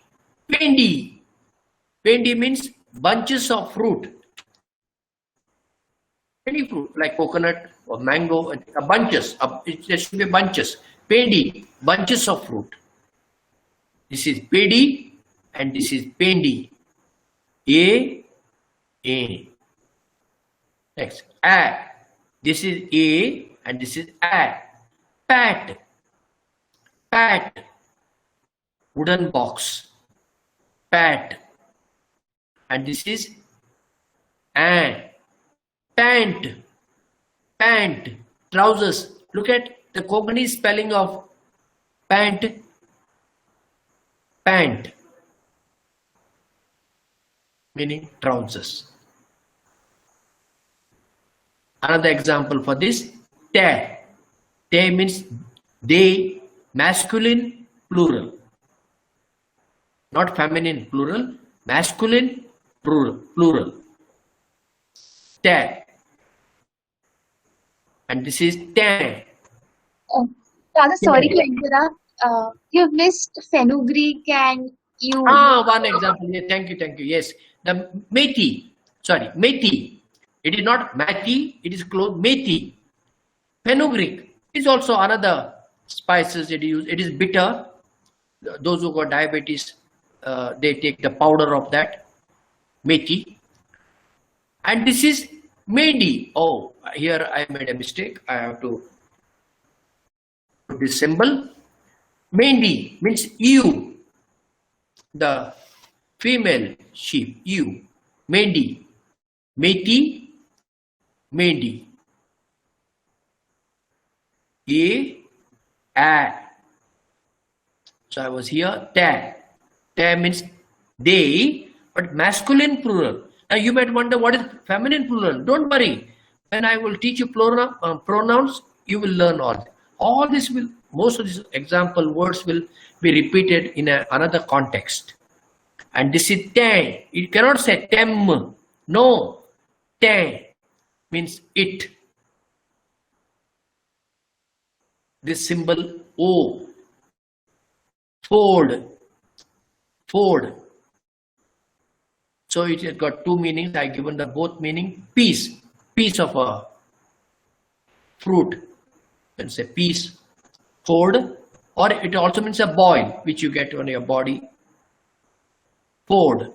Pendi. Pendi means bunches of fruit. Any fruit like coconut or mango, bunches. There should be bunches. Pendi, bunches of fruit. This is pedi and this is pendi. A. Next, A. This is A and this is A. Pat. Pat. Wooden box. Pat. And this is A. Pant. Pant. Trousers. Look at the Konkani spelling of pant. Pant. Meaning trousers. Another example for this, te. Te means they, masculine, plural. Not feminine, plural. Masculine, plural. Te. And this is te. Father, sorry to interrupt. You've missed fenugreek and you. One example. Yeah, thank you. Yes. The methi. Sorry, methi. It is not methi, it is close. Methi. Fenugreek is also another spices it is used. It is bitter. Those who got diabetes, they take the powder of that. Methi. And this is medi. Oh, here I made a mistake. I have to put this symbol. Mendi means ewe. The female sheep, ewe. Mendi. Methi. Mendi. A. So I was here. Te. Te means they, but masculine plural. Now you might wonder what is feminine plural. Don't worry. When I will teach you pronouns, you will learn all. All this will, most of these example words will be repeated in another context. And this is te. You cannot say tem. No. Te. means it. This symbol O, fold. So it has got two meanings. I given the both meaning. Piece of a fruit. You can say piece, fold, or it also means a boil, which you get on your body. Fold.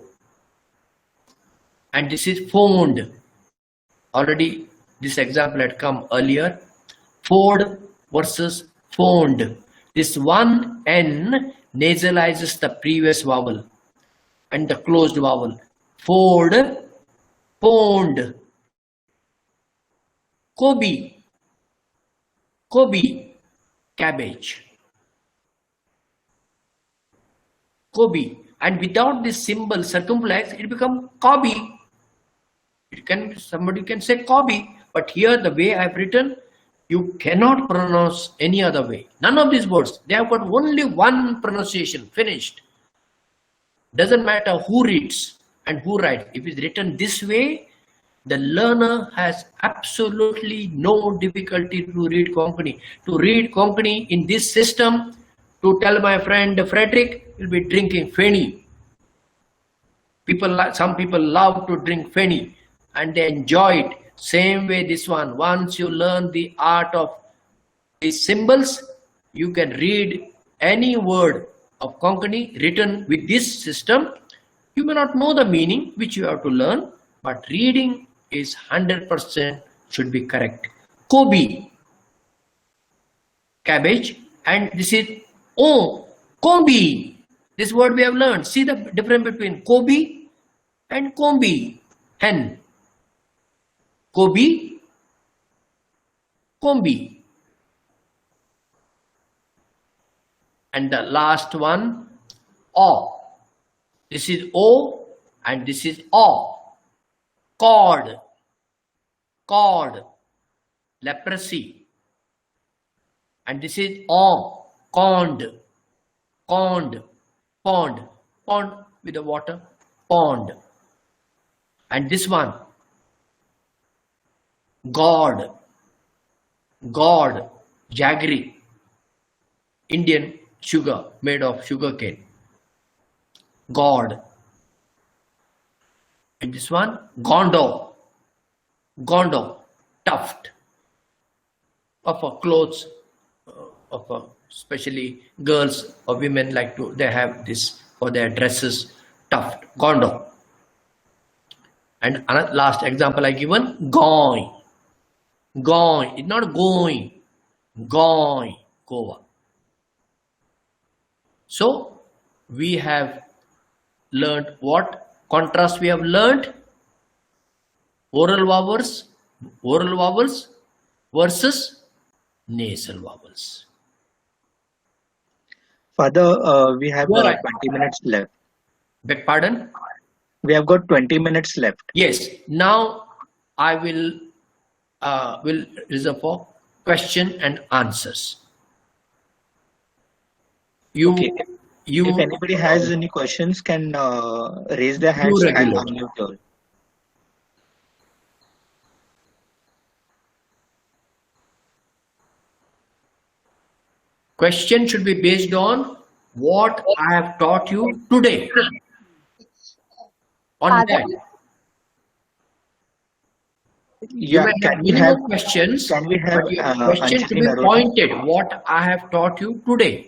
And this is phoned. Already this example had come earlier. Ford versus phoned. This one N nasalizes the previous vowel and the closed vowel. Ford, phoned. Kobe, cabbage. Kobe. And without this symbol circumflex, it becomes Kobe. Somebody can say Kobe, but here the way I've written, you cannot pronounce any other way. None of these words, they have got only one pronunciation, finished. Doesn't matter who reads and who writes. If it's written this way, the learner has absolutely no difficulty to read Konkani. To read Konkani in this system, to tell my friend Frederick, he'll be drinking Feni. Some people love to drink Feni and they enjoy it. Same way this one. Once you learn the art of these symbols, you can read any word of Konkani written with this system. You may not know the meaning, which you have to learn, but reading is 100% should be correct. Kobe, cabbage, and this is Kombi. This word we have learned. See the difference between Kobe and Kombi, hen. Kobe, Kombi. And the last one, O. This is O and this is O. Cord, leprosy. And this is O, pond with the water, pond. And this one, God, jaggery, Indian sugar made of sugar cane. God. And this one, Gondo, tuft of a clothes of a, especially girls or women like to, they have this for their dresses, tuft, Gondo. And another last example I given, Goy, it's not going, Goy, Goa. So we have learned what contrast we have learned. Oral vowels versus nasal vowels. Father, we have Right. 20 minutes left. Beg pardon? We have got 20 minutes left. Yes. Now I will reserve for question and answers. Okay. If anybody has any questions, can raise their hands and regular. unmute all. Question should be based on what I have taught you today. On that. You Yeah, may have minimum questions, can we have but your question should Anjali be Naroli? pointed what I have taught you today.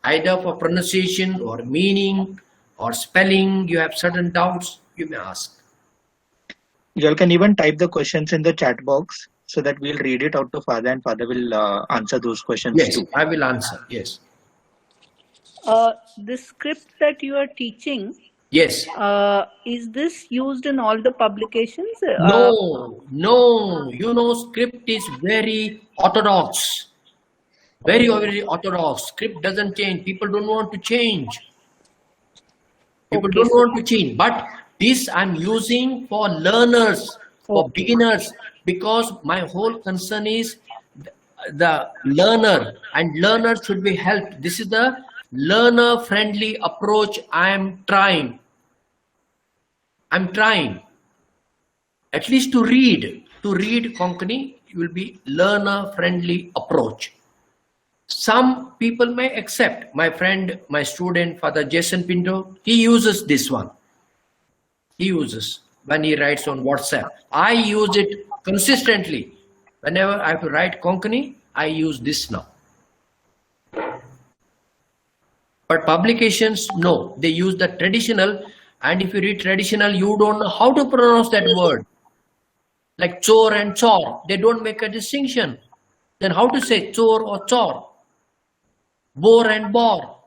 Either for pronunciation or meaning or spelling, you have certain doubts, you may ask. You all can even type the questions in the chat box so that we'll read it out to Father and Father will answer those questions Yes, too. I will answer. Yes. The script that you are teaching, Yes. is this used in all the publications? No. You know, script is very orthodox. Very orthodox. Script doesn't change. People don't want to change. People don't want to change. But this I'm using for learners, for beginners, because my whole concern is the learner, and learners should be helped. This is the learner-friendly approach I am trying. I'm trying at least to read. to read Konkani will be learner-friendly approach. Some people may accept. My friend, my student, Father Jason Pinto, he uses this one. He uses when he writes on WhatsApp. I use it consistently. Whenever I have to write Konkani, I use this now. But publications, no, they use the traditional, and if you read traditional, you don't know how to pronounce that word. Like chor and chor, they don't make a distinction. Then how to say chor or chor? Bore and bore.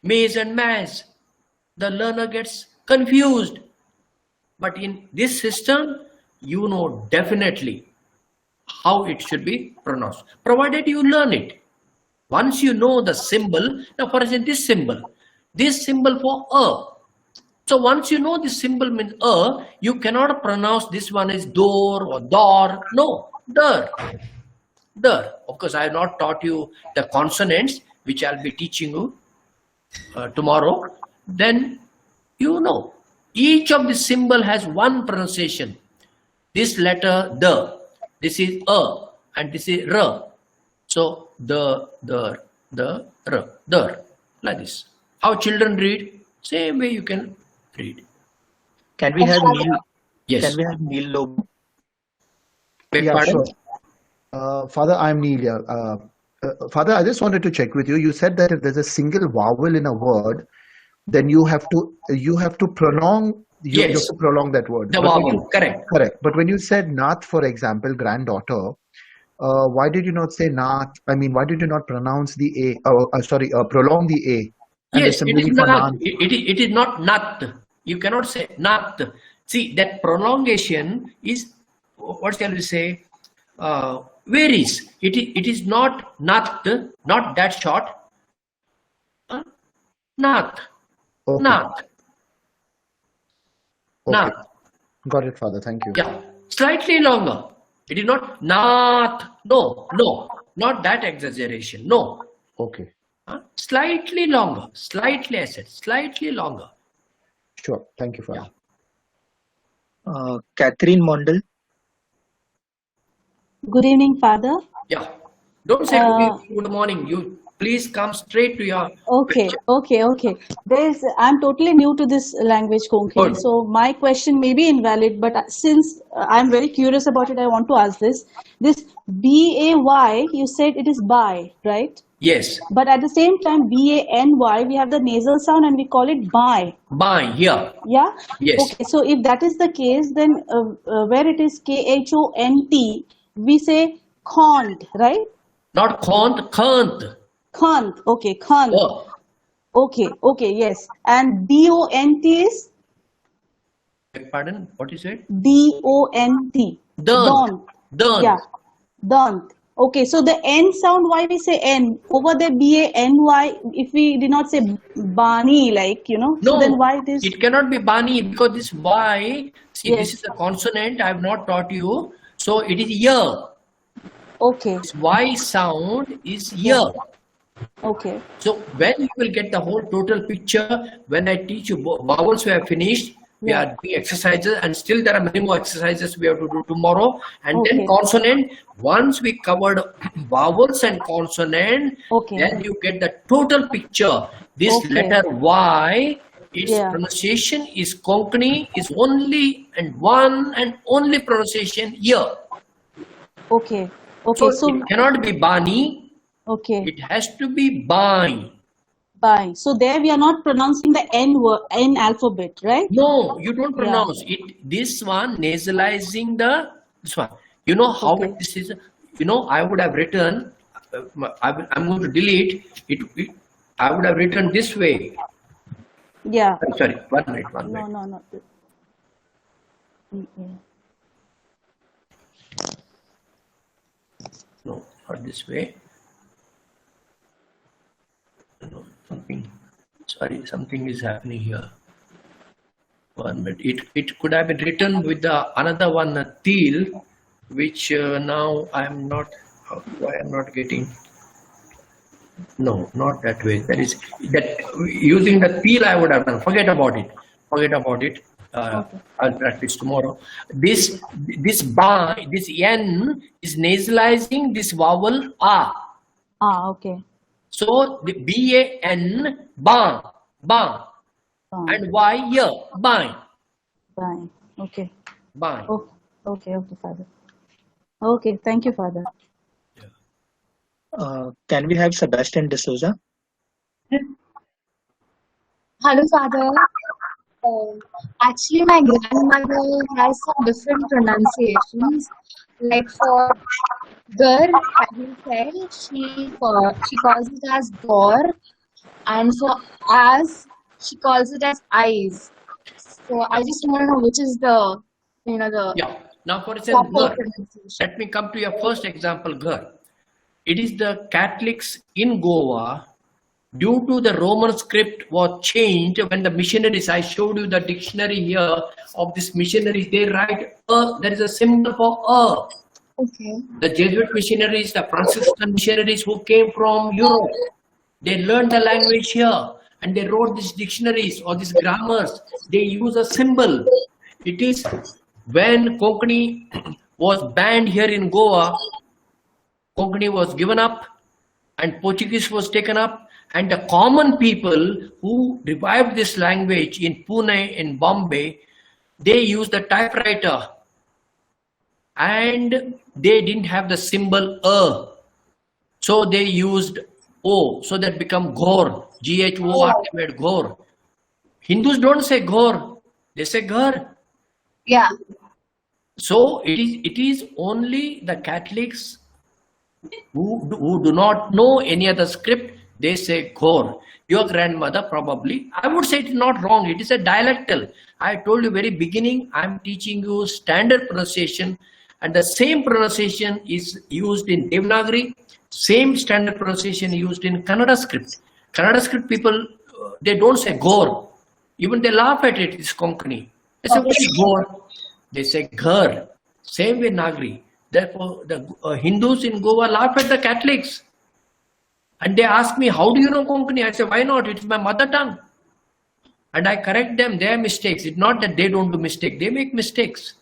Maze and maze. The learner gets confused. But in this system, you know definitely how it should be pronounced, provided you learn it. Once you know the symbol, now for example, this symbol for a. So once you know this symbol means a, you cannot pronounce this one as door or door. No, der. Der. Of course, I have not taught you the consonants, which I'll be teaching you tomorrow. Then you know each of the symbol has one pronunciation. This letter the, this is a, and this is r. So the r, der, like this. How children read? Same way you can read. Can we have Neil? Yes. Can we have Neil Lobo? Beg Yeah, pardon? sure. Father, I'm Neil here. Father, I just wanted to check with you. You said that if there's a single vowel in a word, then you have to prolong. You have Yes. to prolong that word. The But when vowel, you- correct. Correct. But when you said Nath, for example, granddaughter, why did you not say Nath? I mean, why did you not pronounce the A? Prolong the A. And Yes, the it is similarly for not. Nath. It is not nat. You cannot say nat. See, that prolongation is, what shall we say, varies. It is not nat, not that short. Nath, Okay. nath, Okay. nath. Got it, Father. Thank you. Yeah, slightly longer. It is not nath. No, not that exaggeration. No, Okay. slightly longer. Slightly, I said, slightly longer. Sure. Thank you, Father. Catherine Mondal. Good evening, Father. Yeah. Don't say good morning. You please come straight to your Okay. I'm totally new to this language, Konkani. Good. So my question may be invalid, but since I'm very curious about it, I want to ask this. This B-A-Y, you said it is by, right? Yes. But at the same time, B-A-N-Y, we have the nasal sound and we call it by. By here. Yeah? Yes. Okay, so if that is the case, then where it is K-H-O-N-T, we say khond, right? Not khant, khant. Khant, okay, khant. Oh, Okay, yes. And D-O-N-T is? beg pardon, what is it? D-O-N-T. Dant. Dant. Yeah, dant. Okay, so the N sound, why we say N? Over there, B-A-N-Y, if we did not say Bani, like, No, so then why this? it cannot be Bani because this Y, see, Yes. this is a consonant I have not taught you. So it is year. Okay, This Y sound is year. okay, So when you will get the whole total picture, when I teach you vowels, we have finished. We are doing exercises, and still there are many more exercises we have to do tomorrow. And then Okay. consonant. Once we covered vowels and consonant, Okay. then you get the total picture. This Okay. letter Y, its Yeah. pronunciation is Konkani, is only and one and only pronunciation here. okay, So, okay, so, it cannot be Bani. okay, It has to be Bai. bye. So there we are not pronouncing the N word, N alphabet, right? No, you don't pronounce it. This one nasalizing this one. You know how Okay. this is. You know, I would have written. I'm going to delete it. I would have written this way. Yeah, Sorry, 1 minute, 1 no, minute. no, not this. No, not this way. No, something is happening here. 1 minute. It could have been written with the another one, til, which now I am not. Why I'm not getting? No, not that way. That is that using the til I would have done. Forget about it. Forget about it. I'll practice tomorrow. This ba, this n is nasalizing this vowel a. Okay. So the ban, ba, and y, ya, bine. Fine. Okay. Bine. Okay, Father. Okay, thank you, Father. Can we have Sebastian D'Souza? Hello, Father. Actually, my grandmother has some different pronunciations. Like for Gar, as you said, she calls it as Gor, and for as she calls it as eyes. So I just want to know which is the Yeah. Now, for instance, proper Ghar. pronunciation. Let me come to your first example, Ghar. It is the Catholics in Goa, due to the Roman script was changed when the missionaries, I showed you the dictionary here of this missionaries, they write there is a symbol for Okay. The Jesuit missionaries, the Franciscan missionaries who came from Europe, they learned the language here and they wrote these dictionaries or these grammars. They use a symbol. It is when Konkani was banned here in Goa, Konkani was given up and Portuguese was taken up, and the common people who revived this language in Pune, in Bombay, they used the typewriter and they didn't have the symbol so they used O, so that become Ghor, Ghor, Ghor. Hindus don't say Ghor, they say Ghar. Yeah. So it is only the Catholics who do not know any other script, they say Ghor. Your grandmother probably, I would say it is not wrong, it is a dialectal. I told you very beginning, I am teaching you standard pronunciation, and the same pronunciation is used in Devanagari, same standard pronunciation used in Kannada script. Kannada script people, they don't say Ghor, even they laugh at it, it's Konkani. They say Ghor, they say Ghar, same way Nagari. Therefore, the Hindus in Goa laugh at the Catholics. And they ask me, how do you know Konkani? I say, why not? It's my mother tongue. And I correct them, their mistakes. It's not that they don't do mistake, they make mistakes.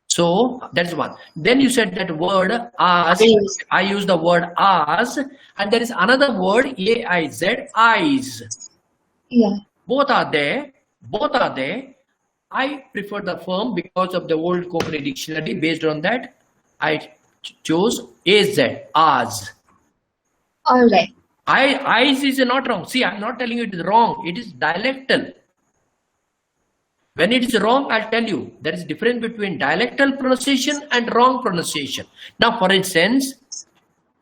So, that's one. Then you said that word as, I use the word as, and there is another word, A-I-Z, eyes. Yeah. Both are there. I prefer the firm because of the old Konkani dictionary. Based on that, I chose AZ, as. All right. Eyes is not wrong. See, I'm not telling you it is wrong. It is dialectal. When it is wrong, I'll tell you. There is difference between dialectal pronunciation and wrong pronunciation. Now, for instance,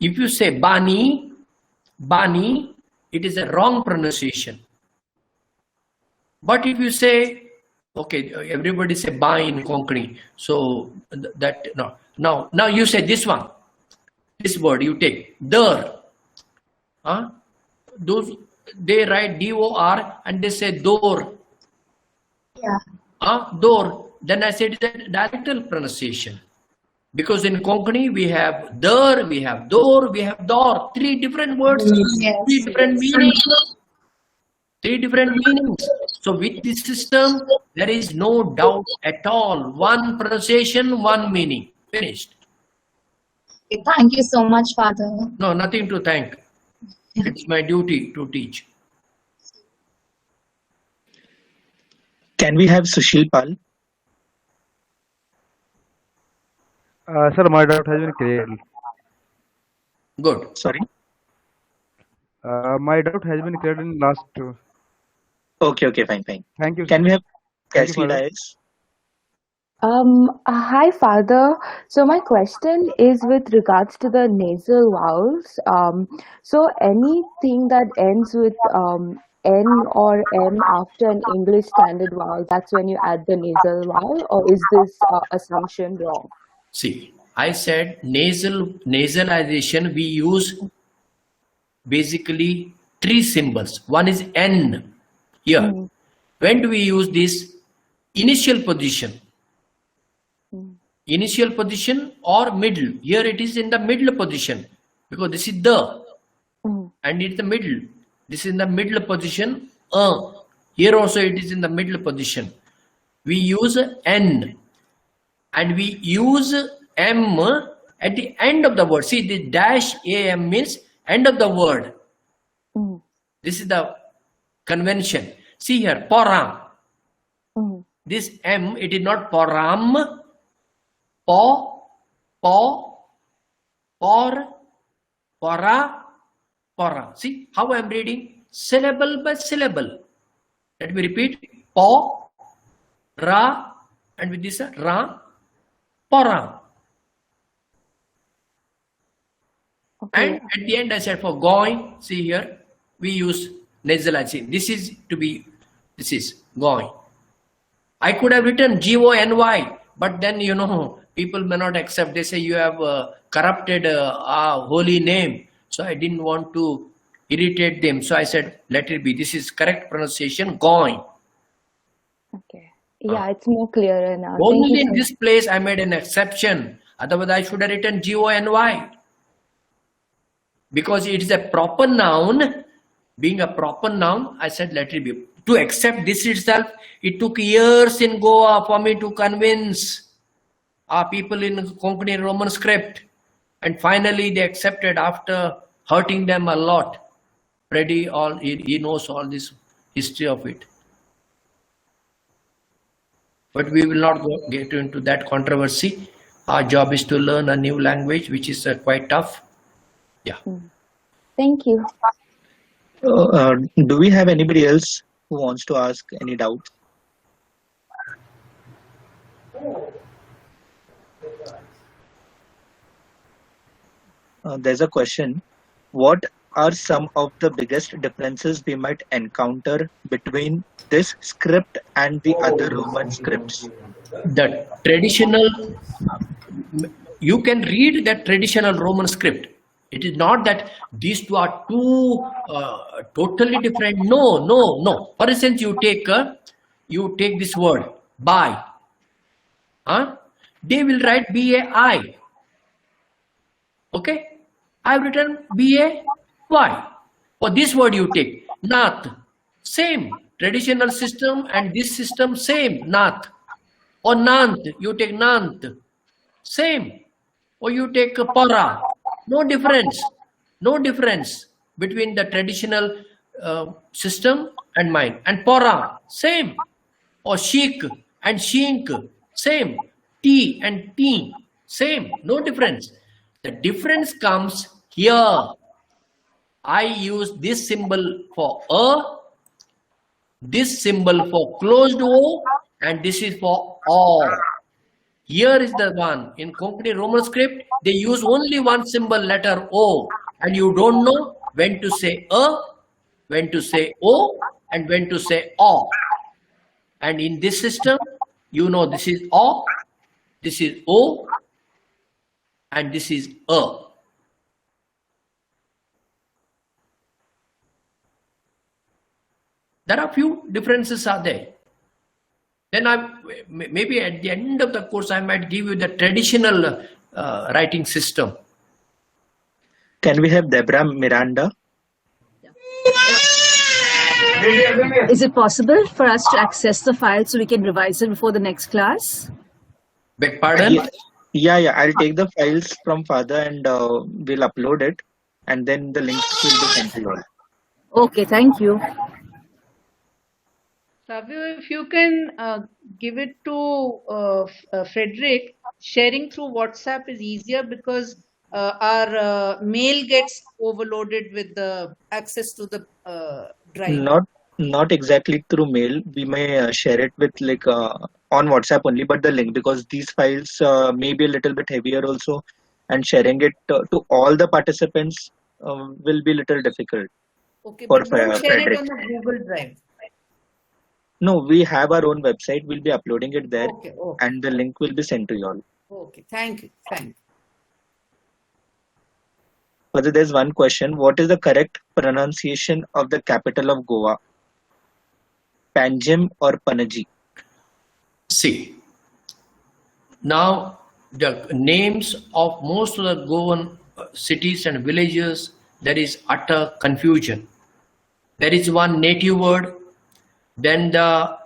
if you say Bani, it is a wrong pronunciation. But if you say, okay, everybody say Ba in Konkani. So that, no. Now you say this one. This word you take. Dar. Those, they write D-O-R and they say door. Yeah. Door. Then I said it is a dialectal pronunciation. Because in Konkani we have dar, we have door, we have door. Three different words, Yes. three different meanings. Three different meanings. So with this system, there is no doubt at all. One pronunciation, one meaning. Finished. Okay, thank you so much, Father. No, nothing to thank. It's my duty to teach. Can we have Sushil Pal? Sir, my doubt has been cleared. Good. Sorry. My doubt has been cleared in last. Okay, fine. Thank you. Can we have Thank you, Cassie Father. Dias? Hi, Father. So my question is with regards to the nasal vowels. So anything that ends with N or M after an English standard vowel, that's when you add the nasal vowel, or is this assumption wrong? See, I said nasalization, we use basically three symbols. One is N here. When do we use this? Initial position. Initial position or middle. Here it is in the middle position because this is the and it's the middle. This is in the middle position. Here also it is in the middle position. we use N, and we use M at the end of the word. See, the dash AM means end of the word. Mm. This is the convention. See here, Param. Mm. This M, it is not Param. Po, por, para, para. See how I am reading? Syllable by syllable. Let me repeat. Po, ra, and with this ra, para. Okay. And at the end I said for going, see here, we use nasal accent. This is going. I could have written G-O-N-Y, but then, you know, people may not accept. They say you have corrupted our holy name. So I didn't want to irritate them. So I said, let it be. This is correct pronunciation, going. Okay. Yeah, it's more clearer now. Thank Only you in so this place I made an exception. Otherwise I should have written G-O-N-Y. Because it is a proper noun. Being a proper noun, I said let it be. To accept this itself, it took years in Goa for me to convince our people in Konkani Roman script. And finally they accepted after hurting them a lot. Freddy, he knows all this history of it. But we will not get into that controversy. Our job is to learn a new language, which is quite tough. Yeah. Thank you. Do we have anybody else who wants to ask any doubts? There's a question. What are some of the biggest differences we might encounter between this script and the other Roman scripts? The traditional, you can read that traditional Roman script. It is not that these two are two totally different. No. For instance, you take this word buy. They will write B-A-I. Okay, I've written B-A-Y. For this word you take nath, same traditional system, and this system same nath. Or nant, you take nant, same. Or you take para. No difference between the traditional system and mine. And para, same. Or chic and chink, same. Tea and teen, same. No difference. The difference comes here. I use this symbol for this symbol for closed O, and this is for O. Here is the one. In Konkani Roman script, they use only one symbol, letter O, and you don't know when to say when to say O, and when to say O. And in this system, you know this is O, this is O, and this is There are few differences are there. Then maybe at the end of the course, I might give you the traditional writing system. Can we have Deborah Miranda? Is it possible for us to access the file so we can revise it before the next class? Beg pardon? Yeah. I'll take the files from Father and we'll upload it, and then the links will be sent to you all. Okay, thank you. Savio, if you can give it to Frederick, sharing through WhatsApp is easier because our mail gets overloaded with the access to the drive. Not exactly through mail. We may share it with on WhatsApp only, but the link, because these files may be a little bit heavier also, and sharing it to all the participants will be a little difficult. Okay, for but don't share Frederick. it on the Google Drive. No, we have our own website. We'll be uploading it there, Okay. and the link will be sent to you all. Okay, thank you. But there's one question. What is the correct pronunciation of the capital of Goa? Panjim or Panaji? See, now the names of most of the Goan cities and villages, there is utter confusion. There is one native word, then the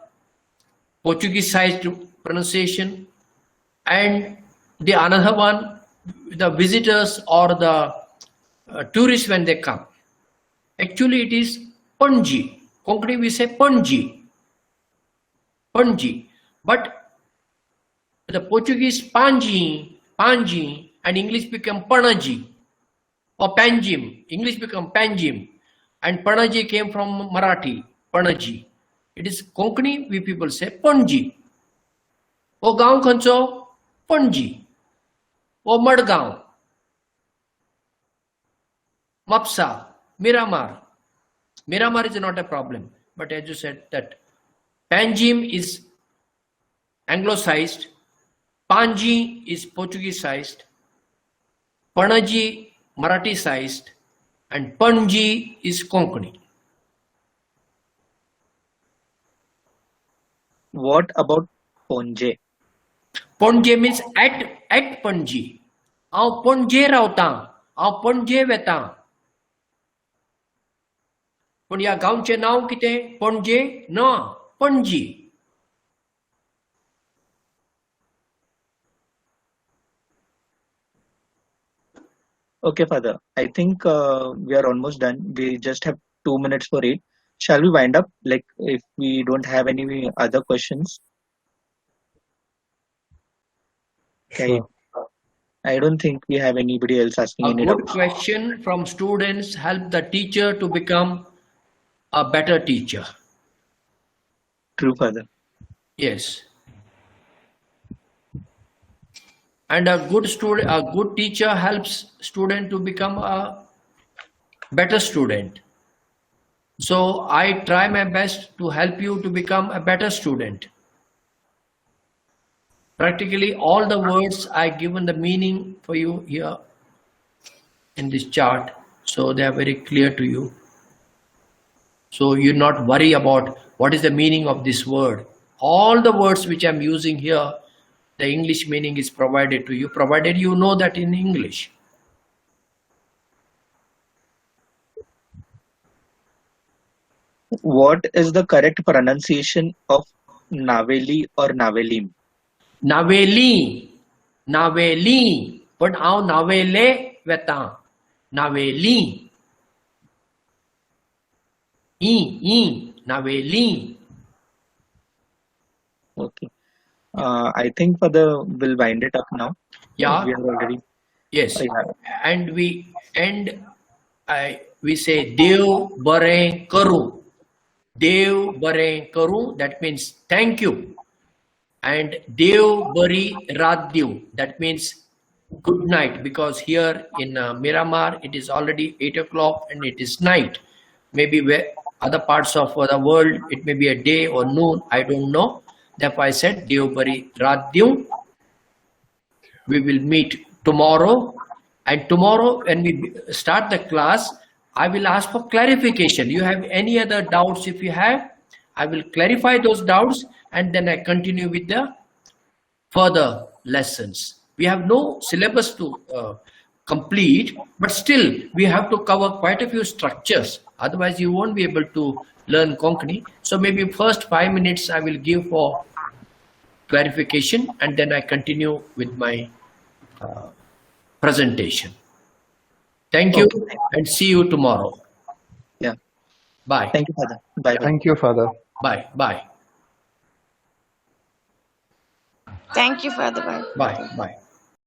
Portuguese-sized pronunciation, and the another one, the visitors or the tourists when they come. Actually, it is Panji. Konkani we say Panji. Panji. But the Portuguese Panji, Panji, and English become Panaji or Panjim. English become Panjim, and Panaji came from Marathi, Panaji. It is Konkani, we people say Panji. O Gaon Khancho, Panji. O Madgaon, Mapsa, Miramar. Miramar is not a problem, but as you said that Panjim is Anglicized, Panji is Portuguese-sized, Panaji Marathi-sized, and Panji is Konkani. What about Ponje? Ponje means at Panji. Ao Ponje रावता, ao Ponje वेता. पण या गावचे नाव कितें? पणजे ना, Panaji. Okay, Father. I think we are almost done. We just have 2 minutes for it. Shall we wind up? Like, if we don't have any other questions? Okay. I don't think we have anybody else asking A any good doubts. question from students help the teacher to become a better teacher. True, Father. Yes. And a good student, a good teacher helps student to become a better student. So I try my best to help you to become a better student. Practically all the words I given the meaning for you here in this chart, so they are very clear to you. So you not worry about what is the meaning of this word. All the words which I'm using here, the English meaning is provided to you, provided you know that in English. What is the correct pronunciation of Naveli or Navelim? Naveli, Naveli, but how Navele veta, Naveli, Naveli. Okay. I think Father will wind it up now. Yeah. We are already. Yes. Yeah. And we end, we say Dev Bare Karu. Dev Bare Karu, that means thank you. And Dev Bari Radyu, that means good night, because here in Miramar it is already 8 o'clock and it is night. Maybe where other parts of the world it may be a day or noon, I don't know. Therefore I said Dev Bari Radyu. We will meet tomorrow, and tomorrow when we start the class I will ask for clarification. You have any other doubts? If you have, I will clarify those doubts, and then I continue with the further lessons. We have no syllabus to complete, but still we have to cover quite a few structures. Otherwise you won't be able to learn Konkani. So maybe first 5 minutes I will give for clarification, and then I continue with my presentation. Thank you, and see you tomorrow. Yeah. Bye. Thank you, Father. Bye. Thank you, Father. Bye. Bye. Thank you, Father. Bye. Bye. Bye.